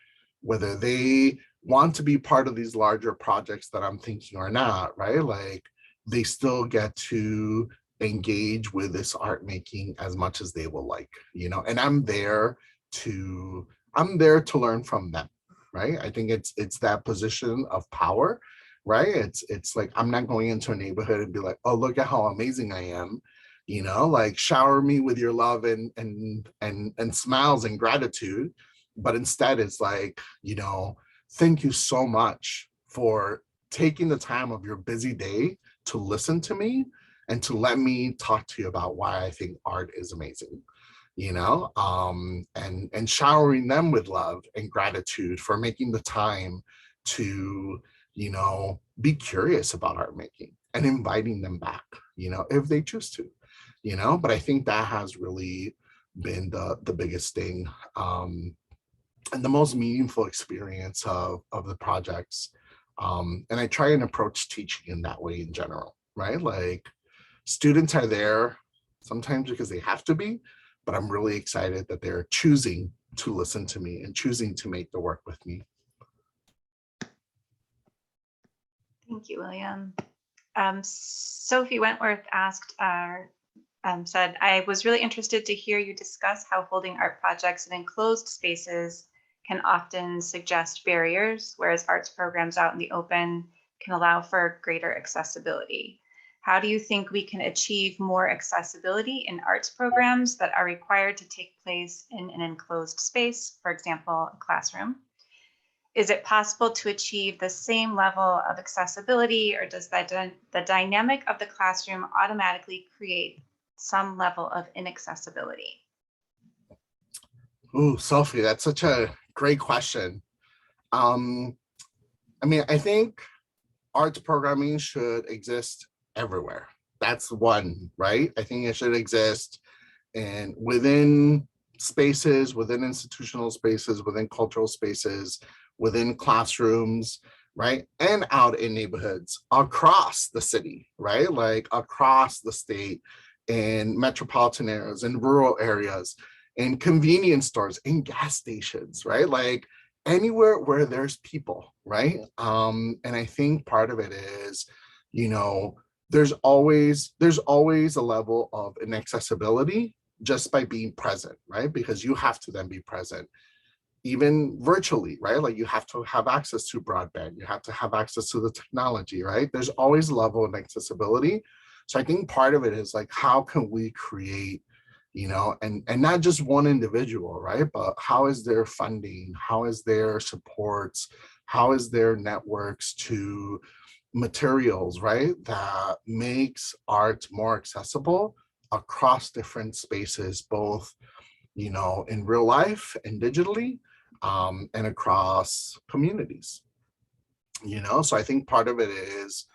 they want to be part of these larger projects that I'm thinking or not, right? Like they still get to engage with this art making as much as they will like, and I'm there to learn from them, right? I think it's that position of power, right? It's like I'm not going into a neighborhood and be like, oh, look at how amazing I am, like shower me with your love and smiles and gratitude. But instead it's like, thank you so much for taking the time of your busy day to listen to me and to let me talk to you about why I think art is amazing, and showering them with love and gratitude for making the time to, be curious about art making and inviting them back, if they choose to, but I think that has really been the biggest thing, and the most meaningful experience of the projects. And I try and approach teaching in that way in general, right? Like students are there sometimes because they have to be, but I'm really excited that they're choosing to listen to me and choosing to make the work with me. Thank you, William. Sophie Wentworth said, I was really interested to hear you discuss how holding art projects in enclosed spaces can often suggest barriers, whereas arts programs out in the open can allow for greater accessibility. How do you think we can achieve more accessibility in arts programs that are required to take place in an enclosed space, for example, a classroom? Is it possible to achieve the same level of accessibility, or does the dynamic of the classroom automatically create some level of inaccessibility? Ooh, Sophie, that's such a great question. I think arts programming should exist everywhere. That's one, right? I think it should exist within spaces, within institutional spaces, within cultural spaces, within classrooms, right? And out in neighborhoods across the city, right? Like across the state, in metropolitan areas, in rural areas, in convenience stores, in gas stations, right? Like anywhere where there's people, right? And I think part of it is, there's always a level of inaccessibility just by being present, right? Because you have to then be present, even virtually, right? Like you have to have access to broadband, you have to have access to the technology, right? There's always a level of accessibility. So I think part of it is like, how can we create, and not just one individual, right? But how is their funding? How is their supports? How is their networks to materials, right? That makes art more accessible across different spaces, both, in real life and digitally, and across communities, So I think part of it is,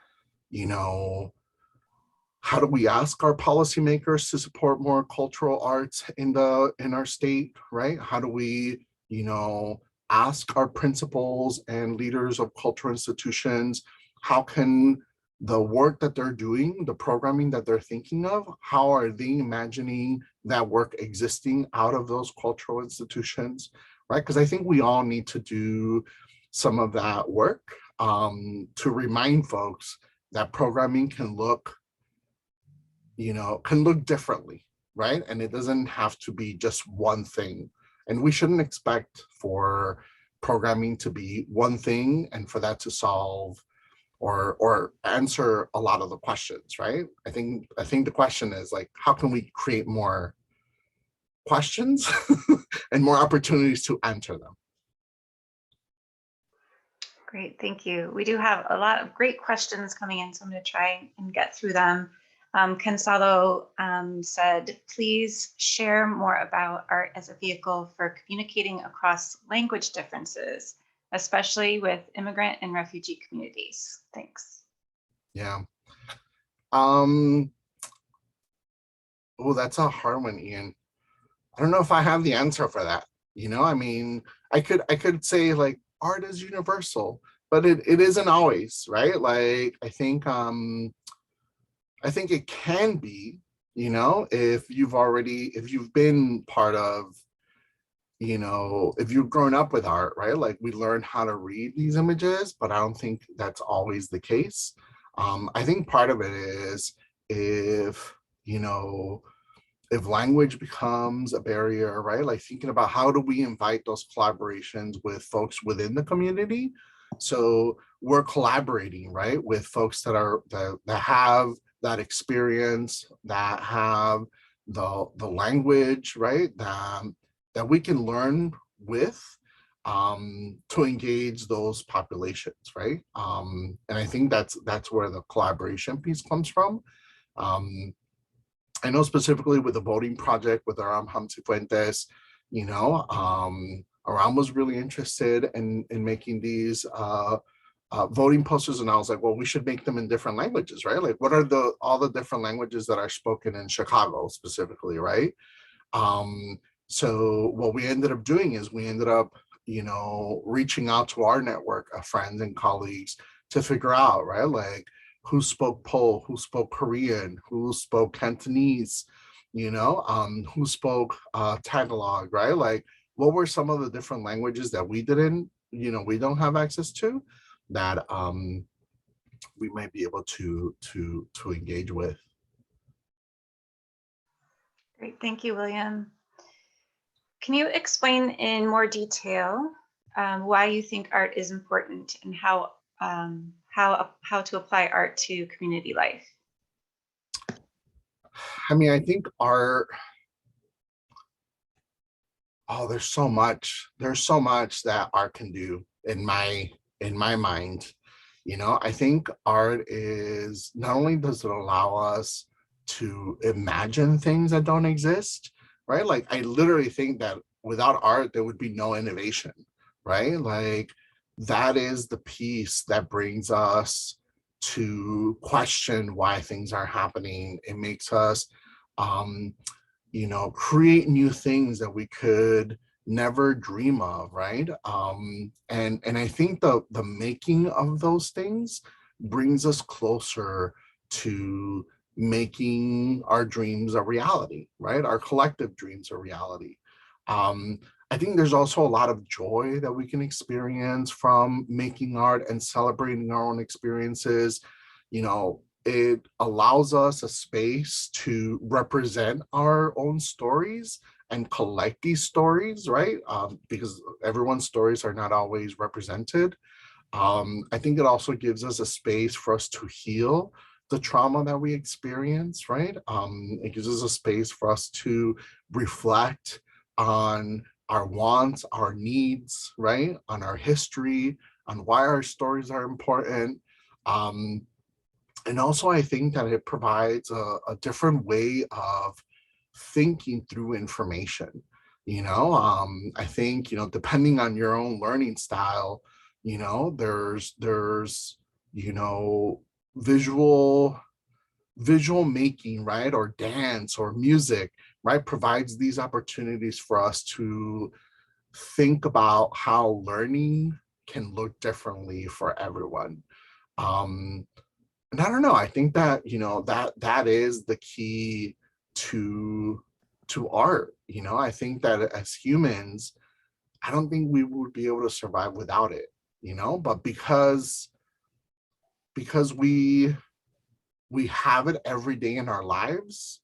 how do we ask our policymakers to support more cultural arts in our state, right? How do we, ask our principals and leaders of cultural institutions, how can the work that they're doing, the programming that they're thinking of, how are they imagining that work existing out of those cultural institutions, right? Because I think we all need to do some of that work to remind folks that programming can look differently, right? And it doesn't have to be just one thing. And we shouldn't expect for programming to be one thing and for that to solve or answer a lot of the questions, right? I think the question is like, how can we create more questions and more opportunities to answer them? Great, thank you. We do have a lot of great questions coming in, so I'm going to try and get through them. Consalo said, please share more about art as a vehicle for communicating across language differences, especially with immigrant and refugee communities. Thanks. Yeah. Oh, that's a hard one, Ian. I don't know if I have the answer for that. You know, I mean, I could say like art is universal, but it isn't always, right? Like I think it can be, you know, if you've been part of, you know, if you've grown up with art, right? Like we learn how to read these images, but I don't think that's always the case. I think part of it is if, you know, if language becomes a barrier, right? Like thinking about how do we invite those collaborations with folks within the community. So we're collaborating, right, with folks that have that experience, that have the language, right, that we can learn with to engage those populations, right? And I think that's where the collaboration piece comes from. Um, I know specifically with the voting project with Aram Hamsi Fuentes, you know, Aram was really interested in making these voting posters, and I was like, well, we should make them in different languages, right? Like, what are all the different languages that are spoken in Chicago specifically, right? So what we ended up doing is we ended up, you know, reaching out to our network of friends and colleagues to figure out, right, like who spoke Pole, who spoke Korean, who spoke Cantonese, you know, who spoke Tagalog, right? Like, what were some of the different languages that we didn't, you know, we don't have access to, that we might be able to engage with. Great, thank you, William. Can you explain in more detail why you think art is important and how to apply art to community life? I mean, I think art, oh, there's so much that art can do in my mind. You know, I think art is, not only does it allow us to imagine things that don't exist, right? Like I literally think that without art there would be no innovation, right? Like that is the piece that brings us to question why things are happening. It makes us um you know, create new things that we could never dream of, right? And I think the making of those things brings us closer to making our dreams a reality, right? Our collective dreams a reality. Um, I think there's also a lot of joy that we can experience from making art and celebrating our own experiences. You know, it allows us a space to represent our own stories and collect these stories, right? Because everyone's stories are not always represented. I think it also gives us a space for us to heal the trauma that we experience, right? It gives us a space for us to reflect on our wants, our needs, right? On our history, on why our stories are important. Um, and also I think that it provides a different way of thinking through information. You know, I think, you know, depending on your own learning style, you know, there's you know, visual making, right, or dance or music, right, provides these opportunities for us to think about how learning can look differently for everyone. um and I don't know, I think that, you know, that is the key to art. You know, I think that as humans, I don't think we would be able to survive without it, you know, but because we have it every day in our lives,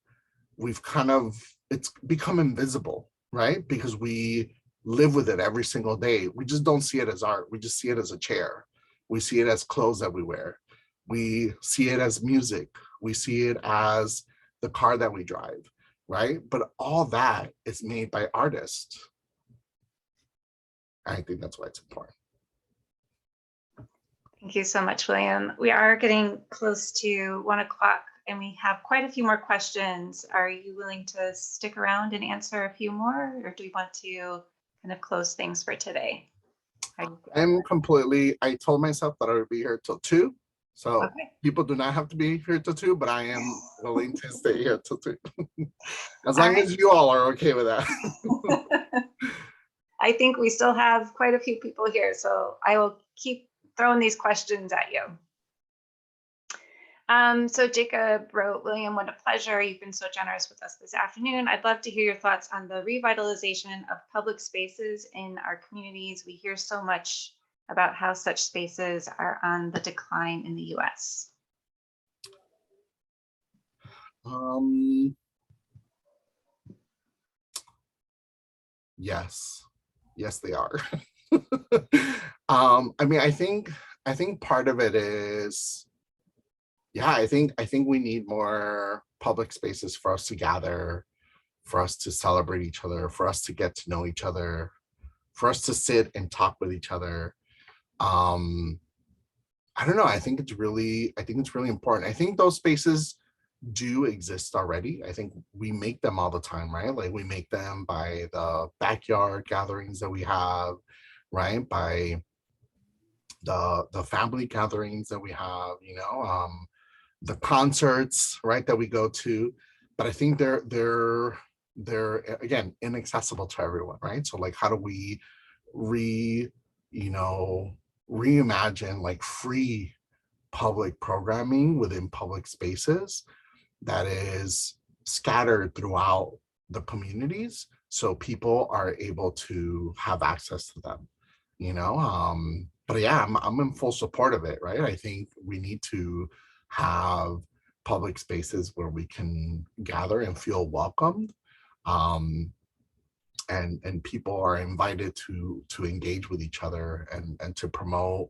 we've kind of, it's become invisible, right? Because we live with it every single day. We just don't see it as art. We just see it as a chair. We see it as clothes that we wear. We see it as music. We see it as the car that we drive, right? But all that is made by artists. I think that's why it's important. Thank you so much, William. We are getting close to 1 o'clock and we have quite a few more questions. Are you willing to stick around and answer a few more, or do we want to kind of close things for today? I told myself that I would be here till 2. So okay. People do not have to be here till 2, but I am willing to stay here till 2. As All long right. as you all are okay with that. I think we still have quite a few people here, so I will keep throwing these questions at you. So Jacob wrote, William, what a pleasure. You've been so generous with us this afternoon. I'd love to hear your thoughts on the revitalization of public spaces in our communities. We hear so much about how such spaces are on the decline in the US. Yes, they are. I mean, I think part of it is, yeah, I think we need more public spaces for us to gather, for us to celebrate each other, for us to get to know each other, for us to sit and talk with each other. I don't know. I think it's really important. I think those spaces do exist already. I think we make them all the time, right? Like we make them by the backyard gatherings that we have, right? By the family gatherings that we have, you know, the concerts, right, that we go to. But I think they're again inaccessible to everyone, right? So like, how do we reimagine like free public programming within public spaces that is scattered throughout the communities, so people are able to have access to them, you know? But yeah, I'm in full support of it, right? I think we need to have public spaces where we can gather and feel welcomed, and people are invited to engage with each other and to promote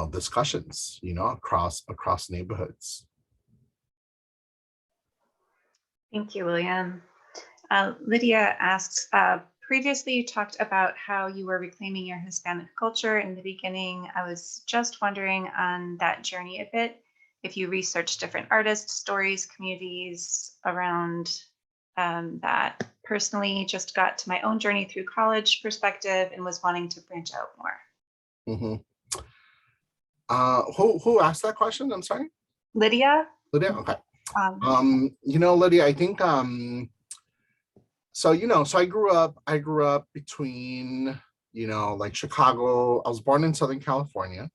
discussions, across neighborhoods. Thank you, William. Lydia asks, previously you talked about how you were reclaiming your Hispanic culture in the beginning. I was just wondering on that journey a bit, if you researched different artists, stories, communities around that. Personally, just got to my own journey through college perspective and was wanting to branch out more. Mm-hmm. Who asked that question? I'm sorry. Lydia. Okay. Lydia, I think so I grew up between, like Chicago. I was born in Southern California,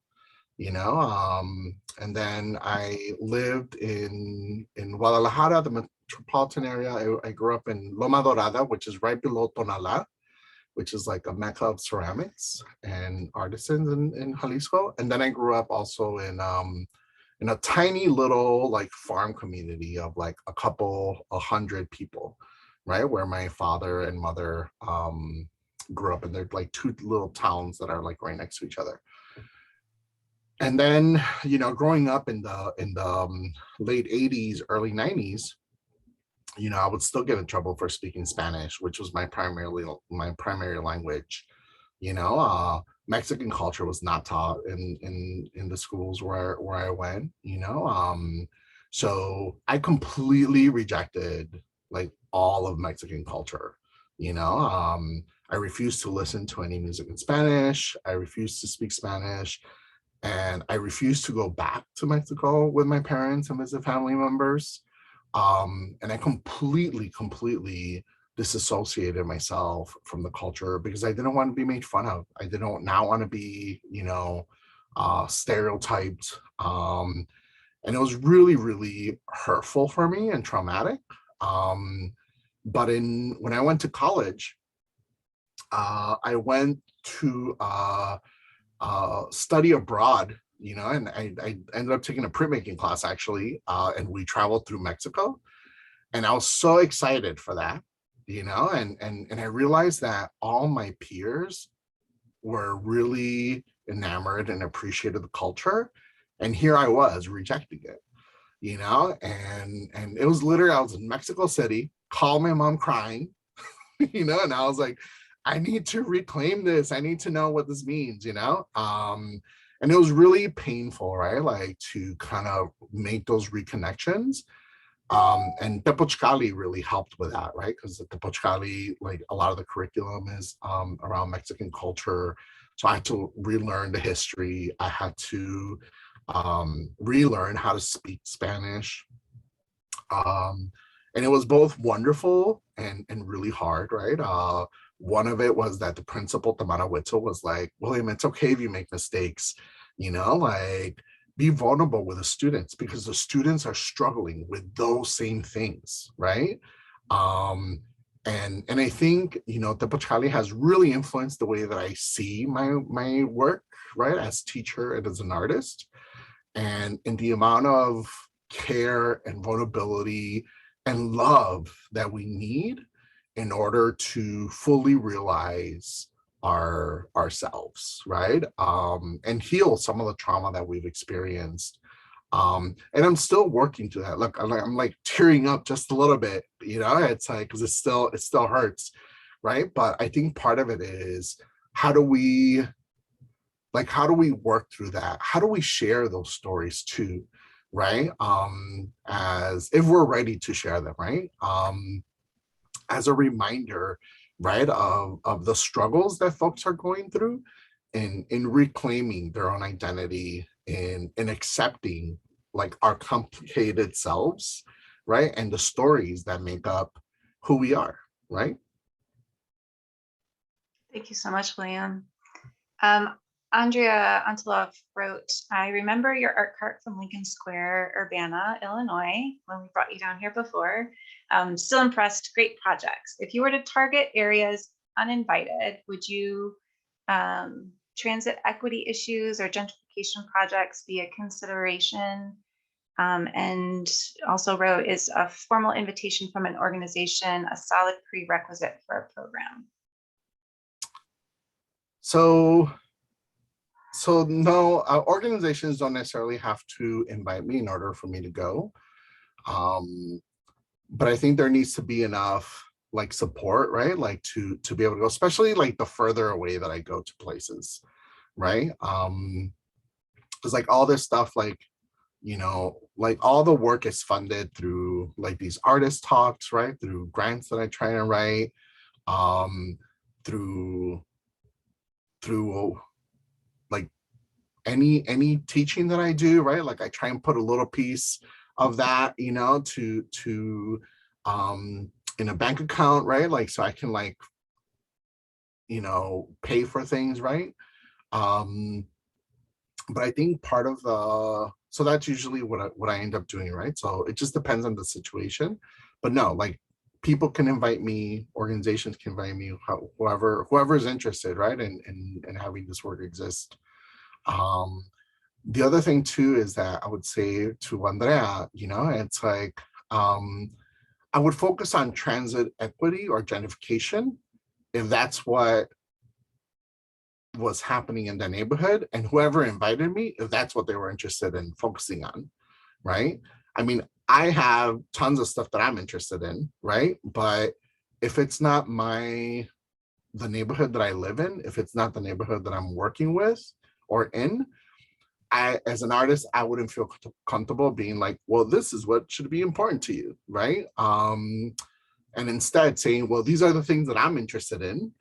and then I lived in Guadalajara, the metropolitan area. I grew up in Loma Dorada, which is right below Tonalá, which is like a mecca of ceramics and artisans in Jalisco. And then I grew up also in a tiny little like farm community of like 100 people, right? Where my father and mother grew up, and they're like two little towns that are like right next to each other. And then, growing up in the late 80s, early 90s, I would still get in trouble for speaking Spanish, which was my primary language. Mexican culture was not taught in the schools where I went, so I completely rejected like all of Mexican culture. I refused to listen to any music in Spanish. I refused to speak Spanish, and I refused to go back to Mexico with my parents and visit family members. And I completely disassociated myself from the culture because I didn't want to be made fun of. I didn't now want to be, stereotyped. And it was really, really hurtful for me and traumatic. But when I went to college, I went to study abroad, and I ended up taking a printmaking class actually, and we traveled through Mexico, and I was so excited for that, and I realized that all my peers were really enamored and appreciated the culture, and here I was rejecting it, and it was literally, I was in Mexico City, called my mom crying, and I was like, I need to reclaim this. I need to know what this means, and it was really painful, right? Like to kind of make those reconnections. And Telpochcalli really helped with that, right? Because the Telpochcalli, like a lot of the curriculum is around Mexican culture. So I had to relearn the history. I had to relearn how to speak Spanish. And it was both wonderful and really hard, right? One of it was that the principal, Tamara Whittle, was like, William, it's okay if you make mistakes, like be vulnerable with the students because the students are struggling with those same things, right? And I think, Telpochcalli has really influenced the way that I see my work, right, as teacher and as an artist, and in the amount of care and vulnerability and love that we need in order to fully realize ourselves, right? And heal some of the trauma that we've experienced. And I'm still working to that. Look, I'm like tearing up just a little bit, it's like, because it still hurts, right? But I think part of it is how do we work through that? How do we share those stories too, right? As if we're ready to share them, right? As a reminder, right, of the struggles that folks are going through in reclaiming their own identity, in accepting like our complicated selves, right? And the stories that make up who we are, right? Thank you so much, William. Andrea Antelov wrote, I remember your art cart from Lincoln Square, Urbana, Illinois, when we brought you down here before. Still impressed, great projects. If you were to target areas uninvited, would you transit equity issues or gentrification projects be a consideration? And also wrote, is a formal invitation from an organization a solid prerequisite for a program? So no, organizations don't necessarily have to invite me in order for me to go. But I think there needs to be enough like support, right? Like to be able to go, especially like the further away that I go to places, right? It's like all this stuff, like, like all the work is funded through like these artist talks, right? Through grants that I try to write, through like any teaching that I do, right? Like I try and put a little piece of that, to in a bank account, right? Like, so I can like, pay for things, right? But I think part of so that's usually what I end up doing, right? So it just depends on the situation. But no, like people can invite me, organizations can invite me, whoever is interested, right? And having this work exist. The other thing too is that I would say to Andrea, it's like, I would focus on transit equity or gentrification if that's what was happening in the neighborhood, and whoever invited me, if that's what they were interested in focusing on, right? I mean, I have tons of stuff that I'm interested in, right? But if it's not the neighborhood that I live in, if it's not the neighborhood that I'm working with or in, as an artist, I wouldn't feel comfortable being like, well, this is what should be important to you, right? And instead saying, well, these are the things that I'm interested in,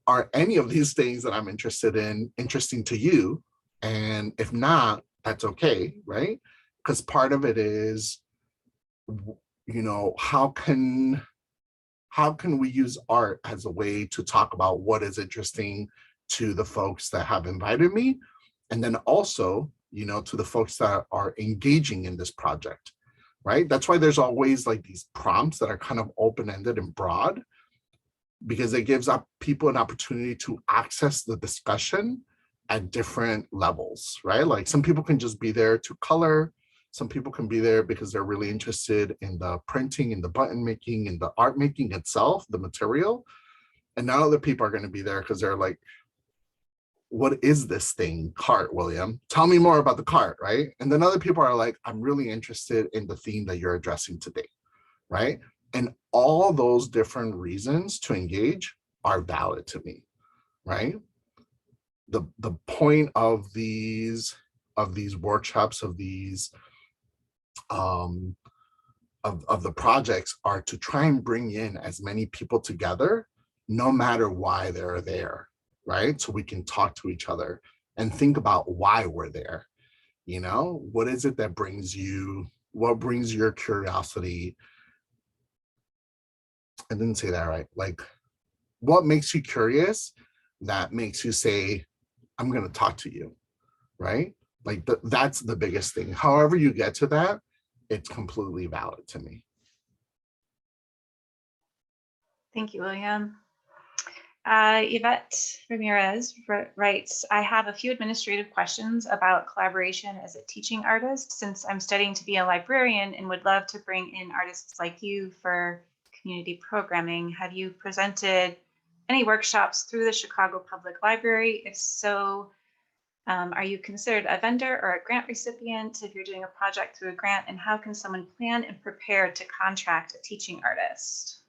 are any of these things that I'm interested in interesting to you? And if not, that's okay, right? Because part of it is, how can we use art as a way to talk about what is interesting to the folks that have invited me? And then also, to the folks that are engaging in this project, right? That's why there's always like these prompts that are kind of open-ended and broad, because it gives up people an opportunity to access the discussion at different levels, right? Like some people can just be there to color. Some people can be there because they're really interested in the printing and the button making and the art making itself, the material. And now other people are going to be there because they're like, what is this thing, cart, William? Tell me more about the cart, right? And then other people are like, I'm really interested in the theme that you're addressing today, right? And all those different reasons to engage are valid to me, right? The point of these workshops, of these of the projects, are to try and bring in as many people together, no matter why they're there, right? So we can talk to each other and think about why we're there. What is it that brings you? What brings your curiosity? I didn't say that right. Like, what makes you curious that makes you say, I'm going to talk to you, right? Like that's the biggest thing. However you get to that, it's completely valid to me. Thank you, William. Yvette Ramirez writes, I have a few administrative questions about collaboration as a teaching artist, since I'm studying to be a librarian and would love to bring in artists like you for community programming. Have you presented any workshops through the Chicago Public Library? If so, are you considered a vendor or a grant recipient if you're doing a project through a grant? And how can someone plan and prepare to contract a teaching artist?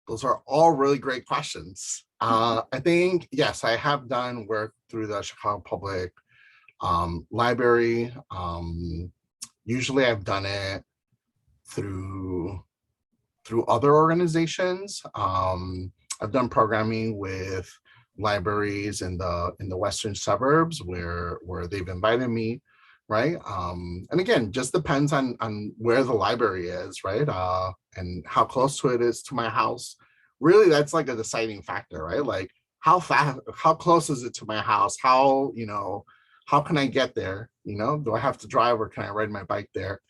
Those are all really great questions. I think, yes, I have done work through the Chicago Public Library. Usually I've done it through other organizations. I've done programming with libraries in the western suburbs where they've invited me, right? And again, just depends on where the library is, right? And how close to it is to my house. Really, that's like a deciding factor, right? Like how close is it to my house? How can I get there? Do I have to drive or can I ride my bike there?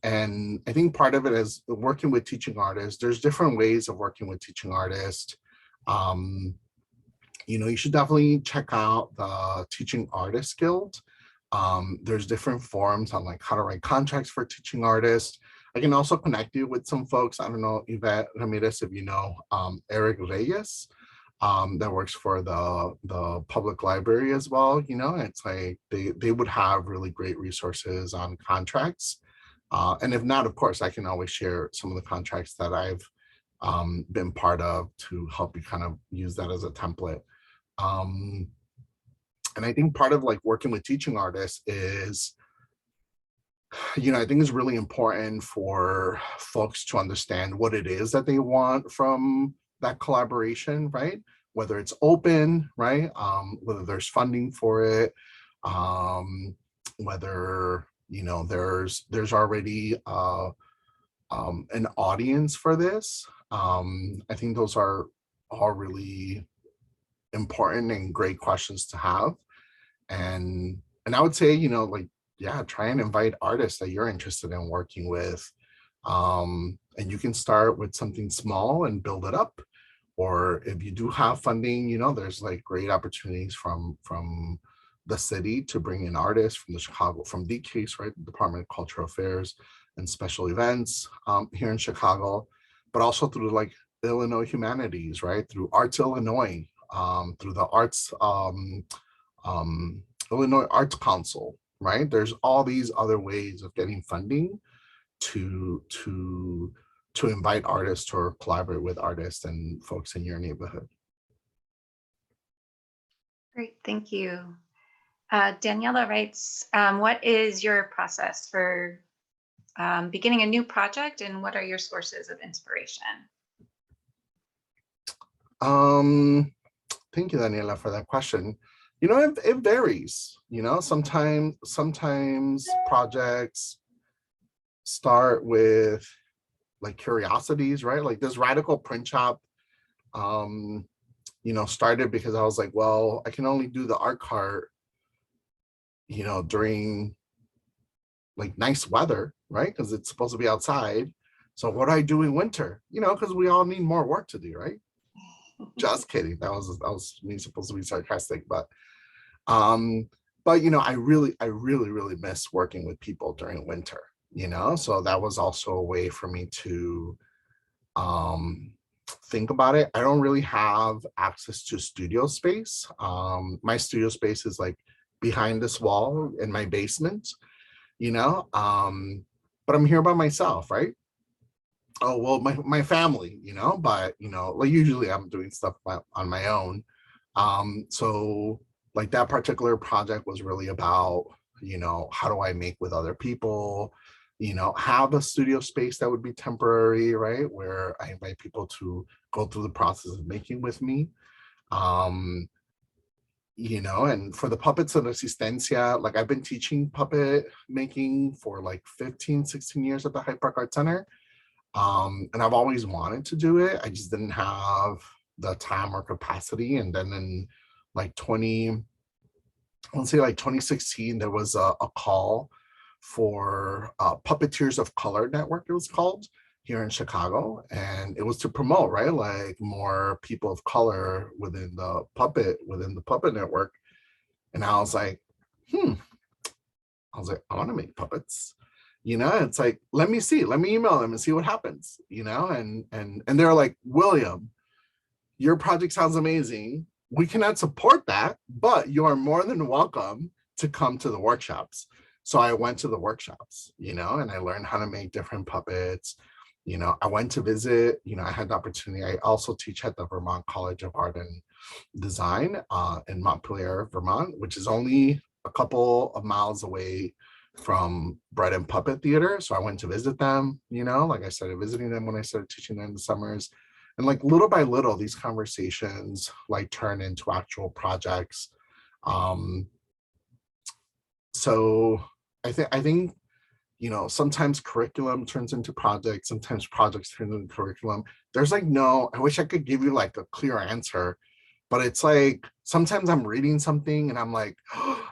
And I think part of it is working with teaching artists. There's different ways of working with teaching artists. You should definitely check out the Teaching Artists Guild. There's different forums on like how to write contracts for teaching artists. I can also connect you with some folks. I don't know, Yvette Ramirez, if you know Eric Reyes, that works for the public library as well. It's like they would have really great resources on contracts. And if not, of course, I can always share some of the contracts that I've been part of to help you kind of use that as a template. And I think part of like working with teaching artists is, I think it's really important for folks to understand what it is that they want from that collaboration, right? Whether it's open, right? Whether there's funding for it, whether there's already an audience for this. I think those are all really important and great questions to have. And I would say, try and invite artists that you're interested in working with. And you can start with something small and build it up. Or if you do have funding, there's like great opportunities from the city to bring in artists from from DCASE, right? The Department of Cultural Affairs and Special Events here in Chicago, but also through like Illinois Humanities, right? Through Arts Illinois, through the Illinois Arts Council, right? There's all these other ways of getting funding to invite artists or collaborate with artists and folks in your neighborhood. Great, thank you. Daniela writes, what is your process for beginning a new project and what are your sources of inspiration? Thank you, Daniela, for that question. It varies. Sometimes projects start with like curiosities, right? Like this radical print shop, started because I was like, well, I can only do the art cart, during like nice weather, right? Because it's supposed to be outside. So what do I do in winter? Because we all need more work to do, right? Just kidding. That was me supposed to be sarcastic, but I really miss working with people during winter, so that was also a way for me to think about it. I don't really have access to studio space. My studio space is like behind this wall in my basement, but I'm here by myself, right? Oh, well, my family, but like usually I'm doing stuff on my own. So like that particular project was really about, how do I make with other people, have a studio space that would be temporary, right? Where I invite people to go through the process of making with me. And for the puppets of Resistencia, like I've been teaching puppet making for like 15, 16 years at the Hyde Park Art Center. And I've always wanted to do it. I just didn't have the time or capacity. And then in like 2016, there was a call for Puppeteers of Color Network, it was called, here in Chicago. And it was to promote, right, like more people of color within the puppet network. And I was like, I want to make puppets. It's like, let me email them and see what happens, and they're like, William, your project sounds amazing. We cannot support that, but you are more than welcome to come to the workshops. So I went to the workshops, and I learned how to make different puppets. I went to visit, I had the opportunity. I also teach at the Vermont College of Art and Design in Montpelier, Vermont, which is only a couple of miles away from Bread and Puppet Theater. So I went to visit them, like I started visiting them when I started teaching them in the summers. And like little by little, these conversations like turn into actual projects. So I think, sometimes curriculum turns into projects, sometimes projects turn into curriculum. There's like I wish I could give you like a clear answer, but it's like, sometimes I'm reading something and I'm like, oh,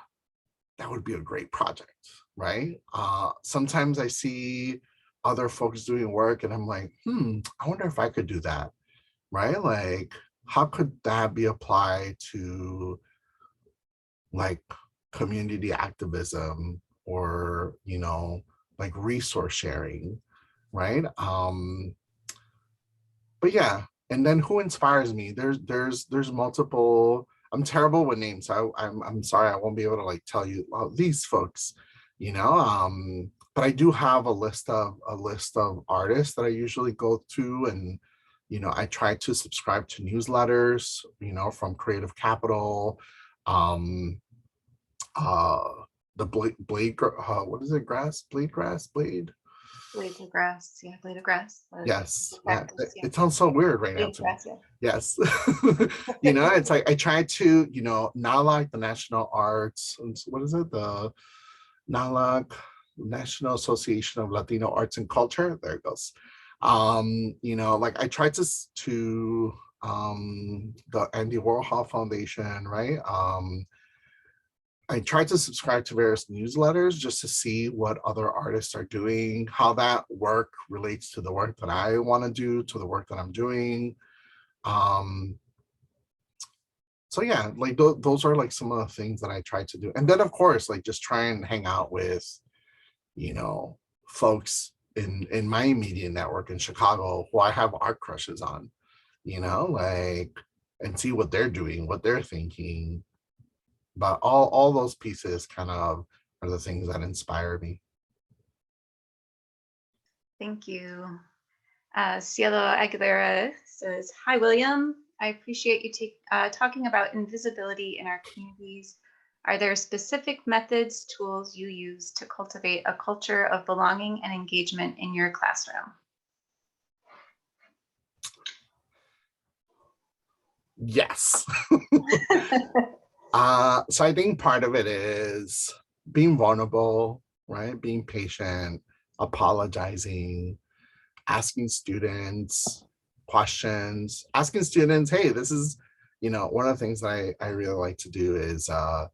that would be a great project, right? Sometimes I see other folks doing work and I'm like, I wonder if I could do that, right? Like, how could that be applied to like community activism or, like resource sharing, right? But yeah, and then who inspires me? There's multiple. I'm terrible with names. I'm sorry, I won't be able to like tell you these folks, but I do have a list of artists that I usually go to, and I try to subscribe to newsletters, from Creative Capital, the blade, what is it, blade Blades of grass, yeah, blade of grass. Yes, Cactus, yeah. it sounds so weird right now Blade of to me. grass, yeah. Yes. It's like I try to, NALAC, the National Arts, what is it? The NALAC, National Association of Latino Arts and Culture. There it goes. Like I tried to the Andy Warhol Foundation, right? I tried to subscribe to various newsletters just to see what other artists are doing, how that work relates to the work that I want to do, to the work that I'm doing. So yeah, like those are like some of the things that I try to do. And then of course, like just try and hang out with, folks in my immediate network in Chicago who I have art crushes on, like, and see what they're doing, what they're thinking. But all those pieces kind of are the things that inspire me. Thank you. Cielo Aguilera says, hi, William. I appreciate you talking about invisibility in our communities. Are there specific methods, tools you use to cultivate a culture of belonging and engagement in your classroom? Yes. So I think part of it is being vulnerable, right? Being patient, apologizing, asking students questions, asking students, hey, this is, one of the things that I really like to do is I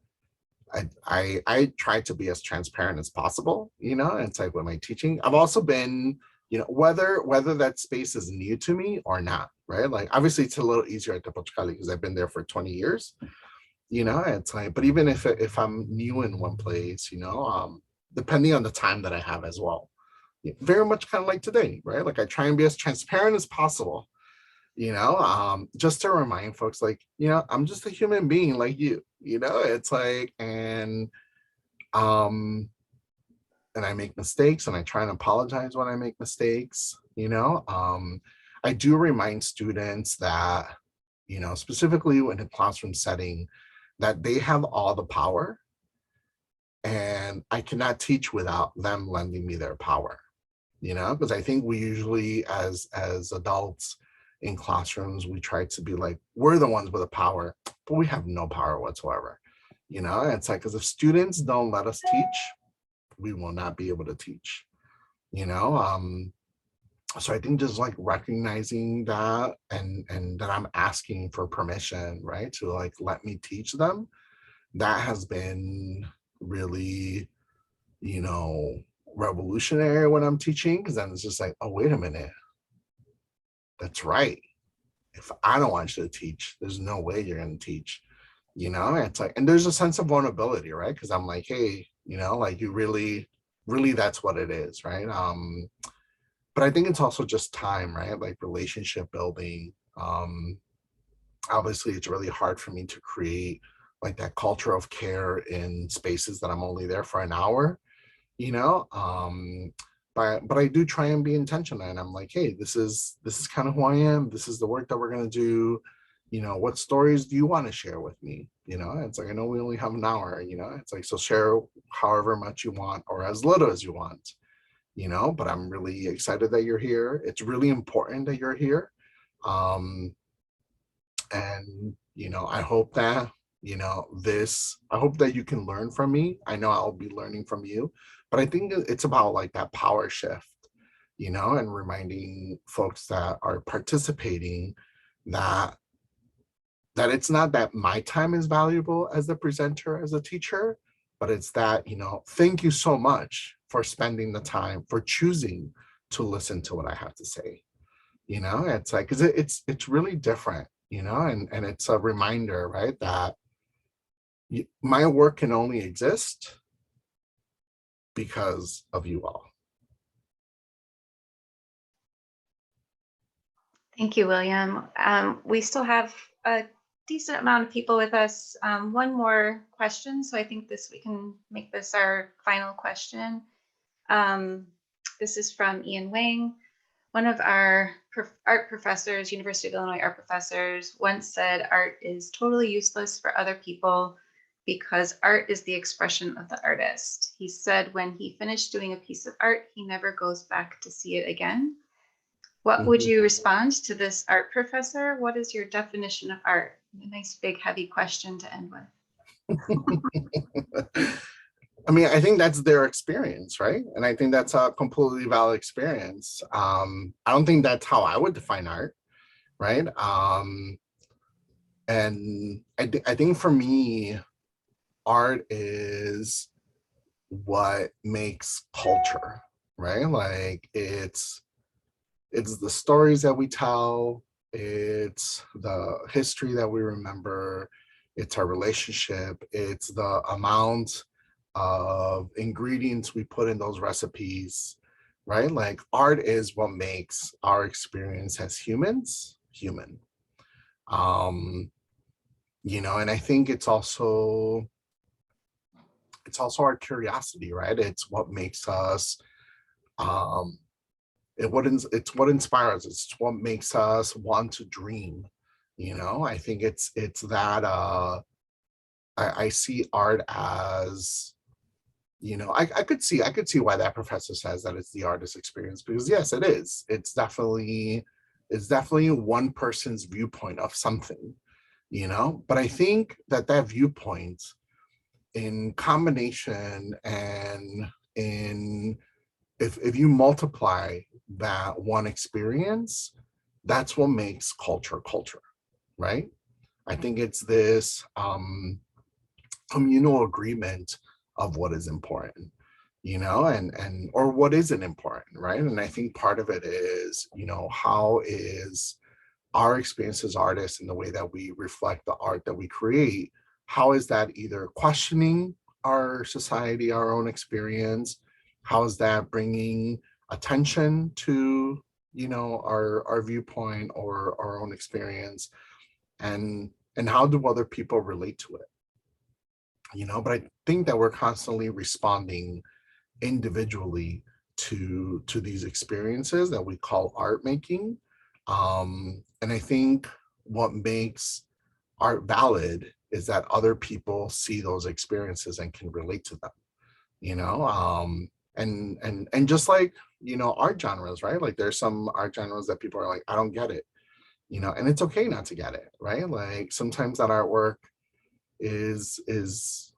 try to be as transparent as possible, it's like with my teaching. I've also been, whether that space is new to me or not, right? Like obviously it's a little easier at Telpochcalli because I've been there for 20 years. It's like, but even if I'm new in one place, depending on the time that I have as well, very much kind of like today, right? Like I try and be as transparent as possible, just to remind folks, like, I'm just a human being like you, it's like, and I make mistakes and I try and apologize when I make mistakes, I do remind students that, specifically in a classroom setting, that they have all the power and I cannot teach without them lending me their power, because I think we usually as adults in classrooms, we try to be like, we're the ones with the power, but we have no power whatsoever. It's like, because if students don't let us teach, we will not be able to teach, So I think just like recognizing that and that I'm asking for permission, right, to like let me teach them, that has been really, you know, revolutionary when I'm teaching, because then it's just like, oh, wait a minute, that's right. If I don't want you to teach, there's no way you're going to teach, you know. It's like, and there's a sense of vulnerability, right? Because I'm like, hey, you know, like you really that's what it is, right? But I think it's also just time, right? Like relationship building. Obviously it's really hard for me to create like that culture of care in spaces that I'm only there for an hour, you know. But I do try and be intentional, and I'm like, hey, this is kind of who I am, this is the work that we're going to do, you know, what stories do you want to share with me, you know. It's like, I know we only have an hour, you know. It's like, so share however much you want or as little as you want, you know. But I'm really excited that you're here. It's really important that you're here. um and you know, I hope that, you know, I hope that you can learn from me. I know I'll be learning from you, but I think it's about like that power shift, you know, and reminding folks that are participating that it's not that my time is valuable as a presenter, as a teacher, but it's that, you know, thank you so much for spending the time, for choosing to listen to what I have to say. You know, it's like, because it's really different, you know. And it's a reminder, right, that my work can only exist because of you all. Thank you, William. We still have a decent amount of people with us. One more question, so I think we can make this our final question. This is from Ian Wang. One of our art professors, University of Illinois art professors, once said art is totally useless for other people because art is the expression of the artist. He said when he finished doing a piece of art, he never goes back to see it again. What would you respond to this art professor? What is your definition of art? A nice big heavy question to end with. I mean, I think that's their experience, right? And I think that's a completely valid experience. I don't think that's how I would define art, right? And I think for me, art is what makes culture, right? Like it's the stories that we tell, it's the history that we remember, it's our relationship, it's the amount of ingredients we put in those recipes, right? Like art is what makes our experience as humans human. You know, and I think it's also our curiosity, right? It's what makes us um it's what inspires us, it's what makes us want to dream, you know. I think it's that I see art as, you know, I could see why that professor says that it's the artist experience, because yes, it is. It's definitely one person's viewpoint of something, you know. But I think that viewpoint in combination and in if you multiply that one experience, that's what makes culture, right? I think it's this communal agreement of what is important, you know, and or what isn't important, right? And I think part of it is, you know, how is our experience as artists and the way that we reflect the art that we create, how is that either questioning our society, our own experience? How is that bringing attention to, you know, our viewpoint or our own experience? And how do other people relate to it? You know, but I think that we're constantly responding individually to these experiences that we call art making. And I think what makes art valid is that other people see those experiences and can relate to them, you know. And just like, you know, art genres, right? Like there's some art genres that people are like, I don't get it, you know, and it's okay not to get it, right? Like sometimes that artwork is,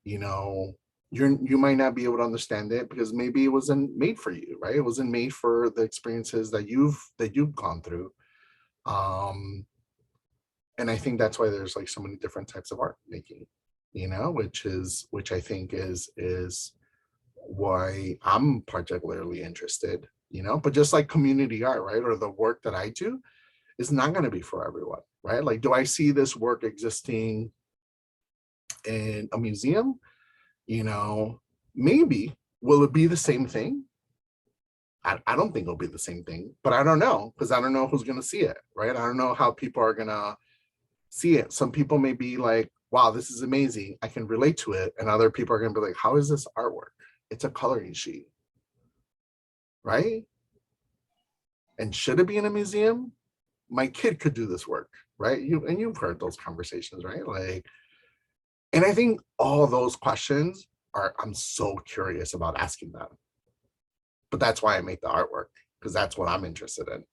you know, you might not be able to understand it because maybe it wasn't made for you, right? It wasn't made for the experiences that you've gone through. And I think that's why there's like so many different types of art making, which I think is why I'm particularly interested, but just like community art, right? Or the work that I do is not going to be for everyone, right? Like, do I see this work existing in a museum? Maybe. Will it be the same thing? I don't think it'll be the same thing, but I don't know, because I don't know who's going to see it, right? I don't know how people are going to see it. Some people may be like, wow, this is amazing, I can relate to it. And other people are going to be like, how is this artwork? It's a coloring sheet, right? And should it be in a museum? My kid could do this work, right? You've heard those conversations, right? Like, and I think all those questions I'm so curious about asking them. But that's why I make the artwork, because that's what I'm interested in.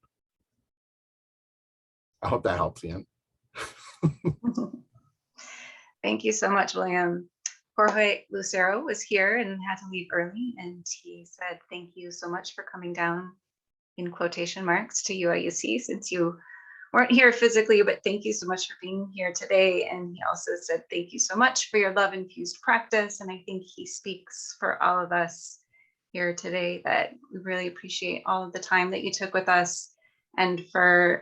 I hope that helps, Ian. Thank you so much, William. Jorge Lucero was here and had to leave early, and he said thank you so much for coming down, in quotation marks, to UIUC, since you weren't here physically, but thank you so much for being here today. And he also said thank you so much for your love-infused practice, and I think he speaks for all of us here today that we really appreciate all of the time that you took with us and for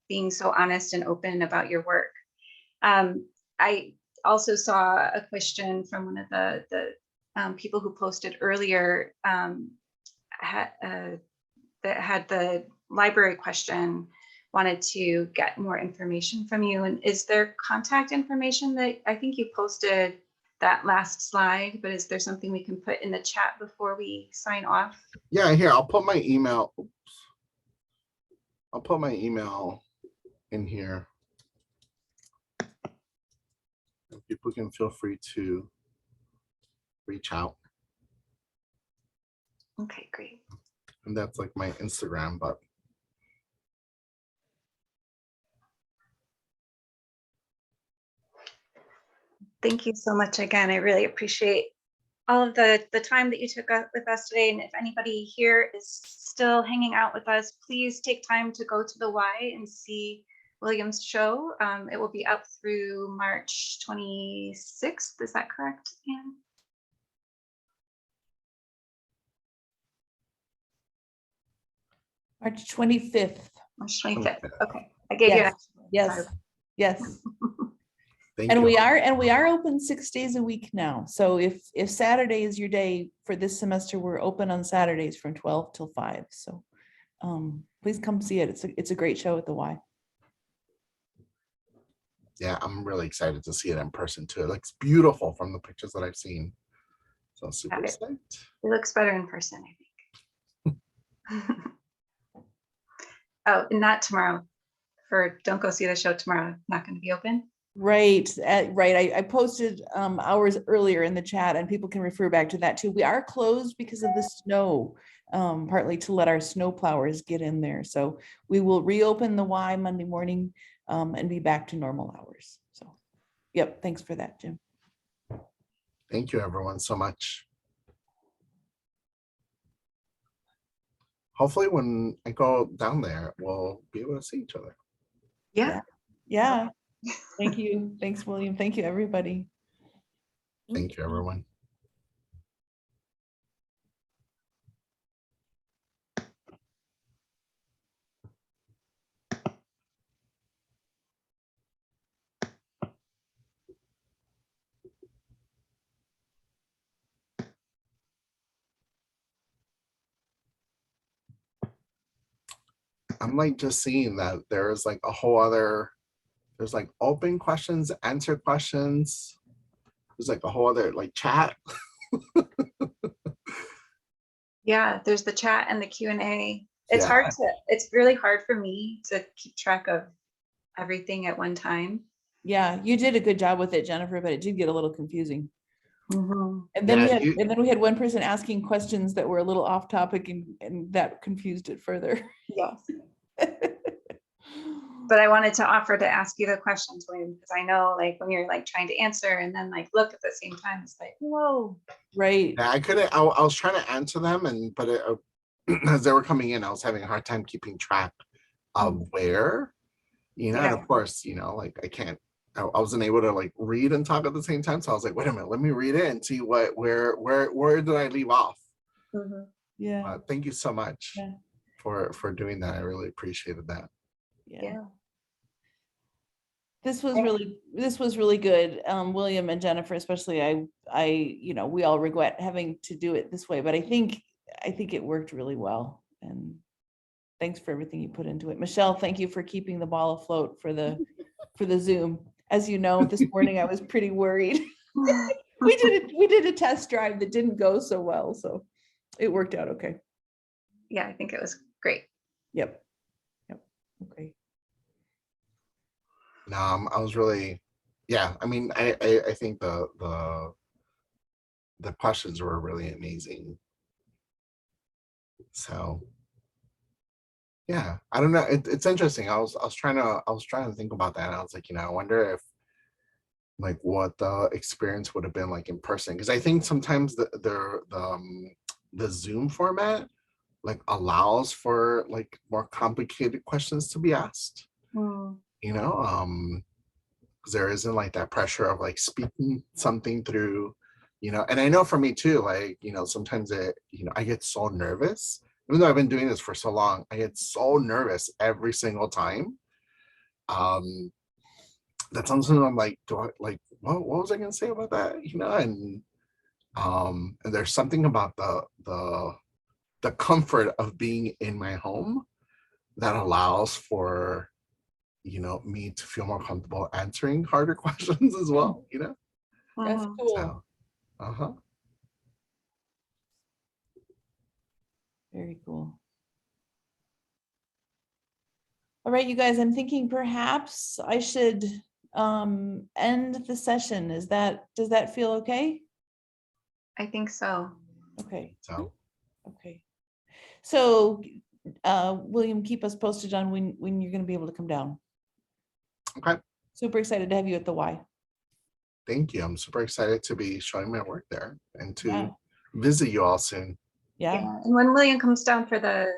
being so honest and open about your work. I also saw a question from one of the people who posted earlier that had the library question, wanted to get more information from you. And is there contact information that I think you posted that last slide, but is there something we can put in the chat before we sign off? Yeah, here, I'll put my email. Oops. I'll put my email in here. And people can feel free to reach out. Okay, great. And that's like my Instagram, but thank you so much again. I really appreciate all of the time that you took with us today. And if anybody here is still hanging out with us, please take time to go to the Y and see William's show. It will be up through March 26th. Is that correct, Anne? March 25th. March 25th. Okay. I gave you an extra. Yes. Yes. thank And you. we are open 6 days a week now. So if Saturday is your day for this semester, we're open on Saturdays from 12 till 5. So please come see it. It's a great show at the Y. Yeah, I'm really excited to see it in person too. It looks beautiful from the pictures that I've seen. So I'm super excited. It looks better in person, I think. Oh, and not tomorrow. Don't go see the show tomorrow. Not going to be open. Right. Right. I posted hours earlier in the chat, and people can refer back to that too. We are closed because of the snow, partly to let our snow plowers get in there. So we will reopen the Y Monday morning and be back to normal hours. So, yep. Thanks for that, Jim. Thank you, everyone, so much. Hopefully when I go down there, we'll be able to see each other. Yeah. Yeah. Thank you. Thanks, William. Thank you, everybody. Thank you, everyone. I'm like just seeing that there's like a whole other, there's like open questions, answer questions. There's like a whole other like chat. Yeah, there's the chat and the Q&A. It's really hard for me to keep track of everything at one time. Yeah, you did a good job with it, Jennifer, but it did get a little confusing. Mm-hmm. And then we had one person asking questions that were a little off topic, and that confused it further. Yes. But I wanted to offer to ask you the questions, William, because I know like when you're like trying to answer and then like look at the same time, it's like, whoa. Right. Yeah, I couldn't. I was trying to answer them, but as they were coming in, I was having a hard time keeping track of where, and Yeah. of course, like I can't. I wasn't able to like read and talk at the same time, so I was like, wait a minute, let me read it and see where did I leave off. Mhm. Yeah. Thank you so much Yeah. for doing that. I really appreciated that. Yeah. This was really good. William and Jennifer, especially we all regret having to do it this way, but I think it worked really well. And thanks for everything you put into it. Michelle, thank you for keeping the ball afloat for the Zoom. As you know, this morning I was pretty worried. We did a test drive that didn't go so well, so it worked out okay. Yeah, I think it was great. Yep. Okay. No, I was really, yeah. I mean, I think the questions were really amazing. So, yeah, I don't know. It's interesting. I was trying to think about that. And I was like, I wonder if like what the experience would have been like in person, because I think sometimes the Zoom format like allows for like more complicated questions to be asked. Because there isn't like that pressure of like speaking something through, and I know for me too, like, sometimes I get so nervous, even though I've been doing this for so long, I get so nervous every single time. That sometimes I'm like, what was I gonna say about that? And there's something about the comfort of being in my home that allows for me to feel more comfortable answering harder questions as well, That's cool. So, Very cool. All right, you guys, I'm thinking perhaps I should end the session. Does that feel okay? I think so. Okay. so Okay. So William, keep us posted on when you're going to be able to come down. okay. Super excited to have you at the Y. Thank you. I'm super excited to be showing my work there and to Yeah. visit you all soon. Yeah. And when William comes down for the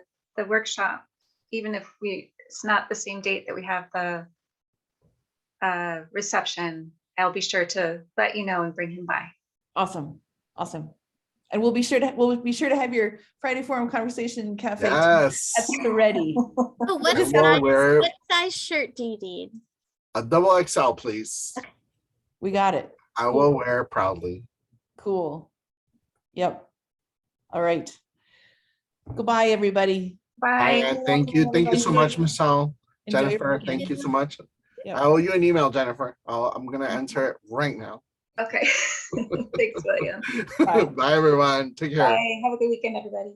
workshop, even if it's not the same date that we have the reception, I'll be sure to let you know and bring him by. Awesome. And we'll be sure to have your Friday Forum Conversation Cafe Yes. at the ready. Oh, what I will wear what size shirt do you need? a double XL, please. We got it. I will wear proudly. Cool. Yep. All right. Goodbye, everybody. Bye. And thank you so much, Michelle. Enjoy your Jennifer, weekend. thank you so much. Yep. I owe you an email, Jennifer. I'm gonna answer it right now. Okay. Thanks, William. Bye. Bye everyone. Take care. Bye. Have a good weekend, everybody.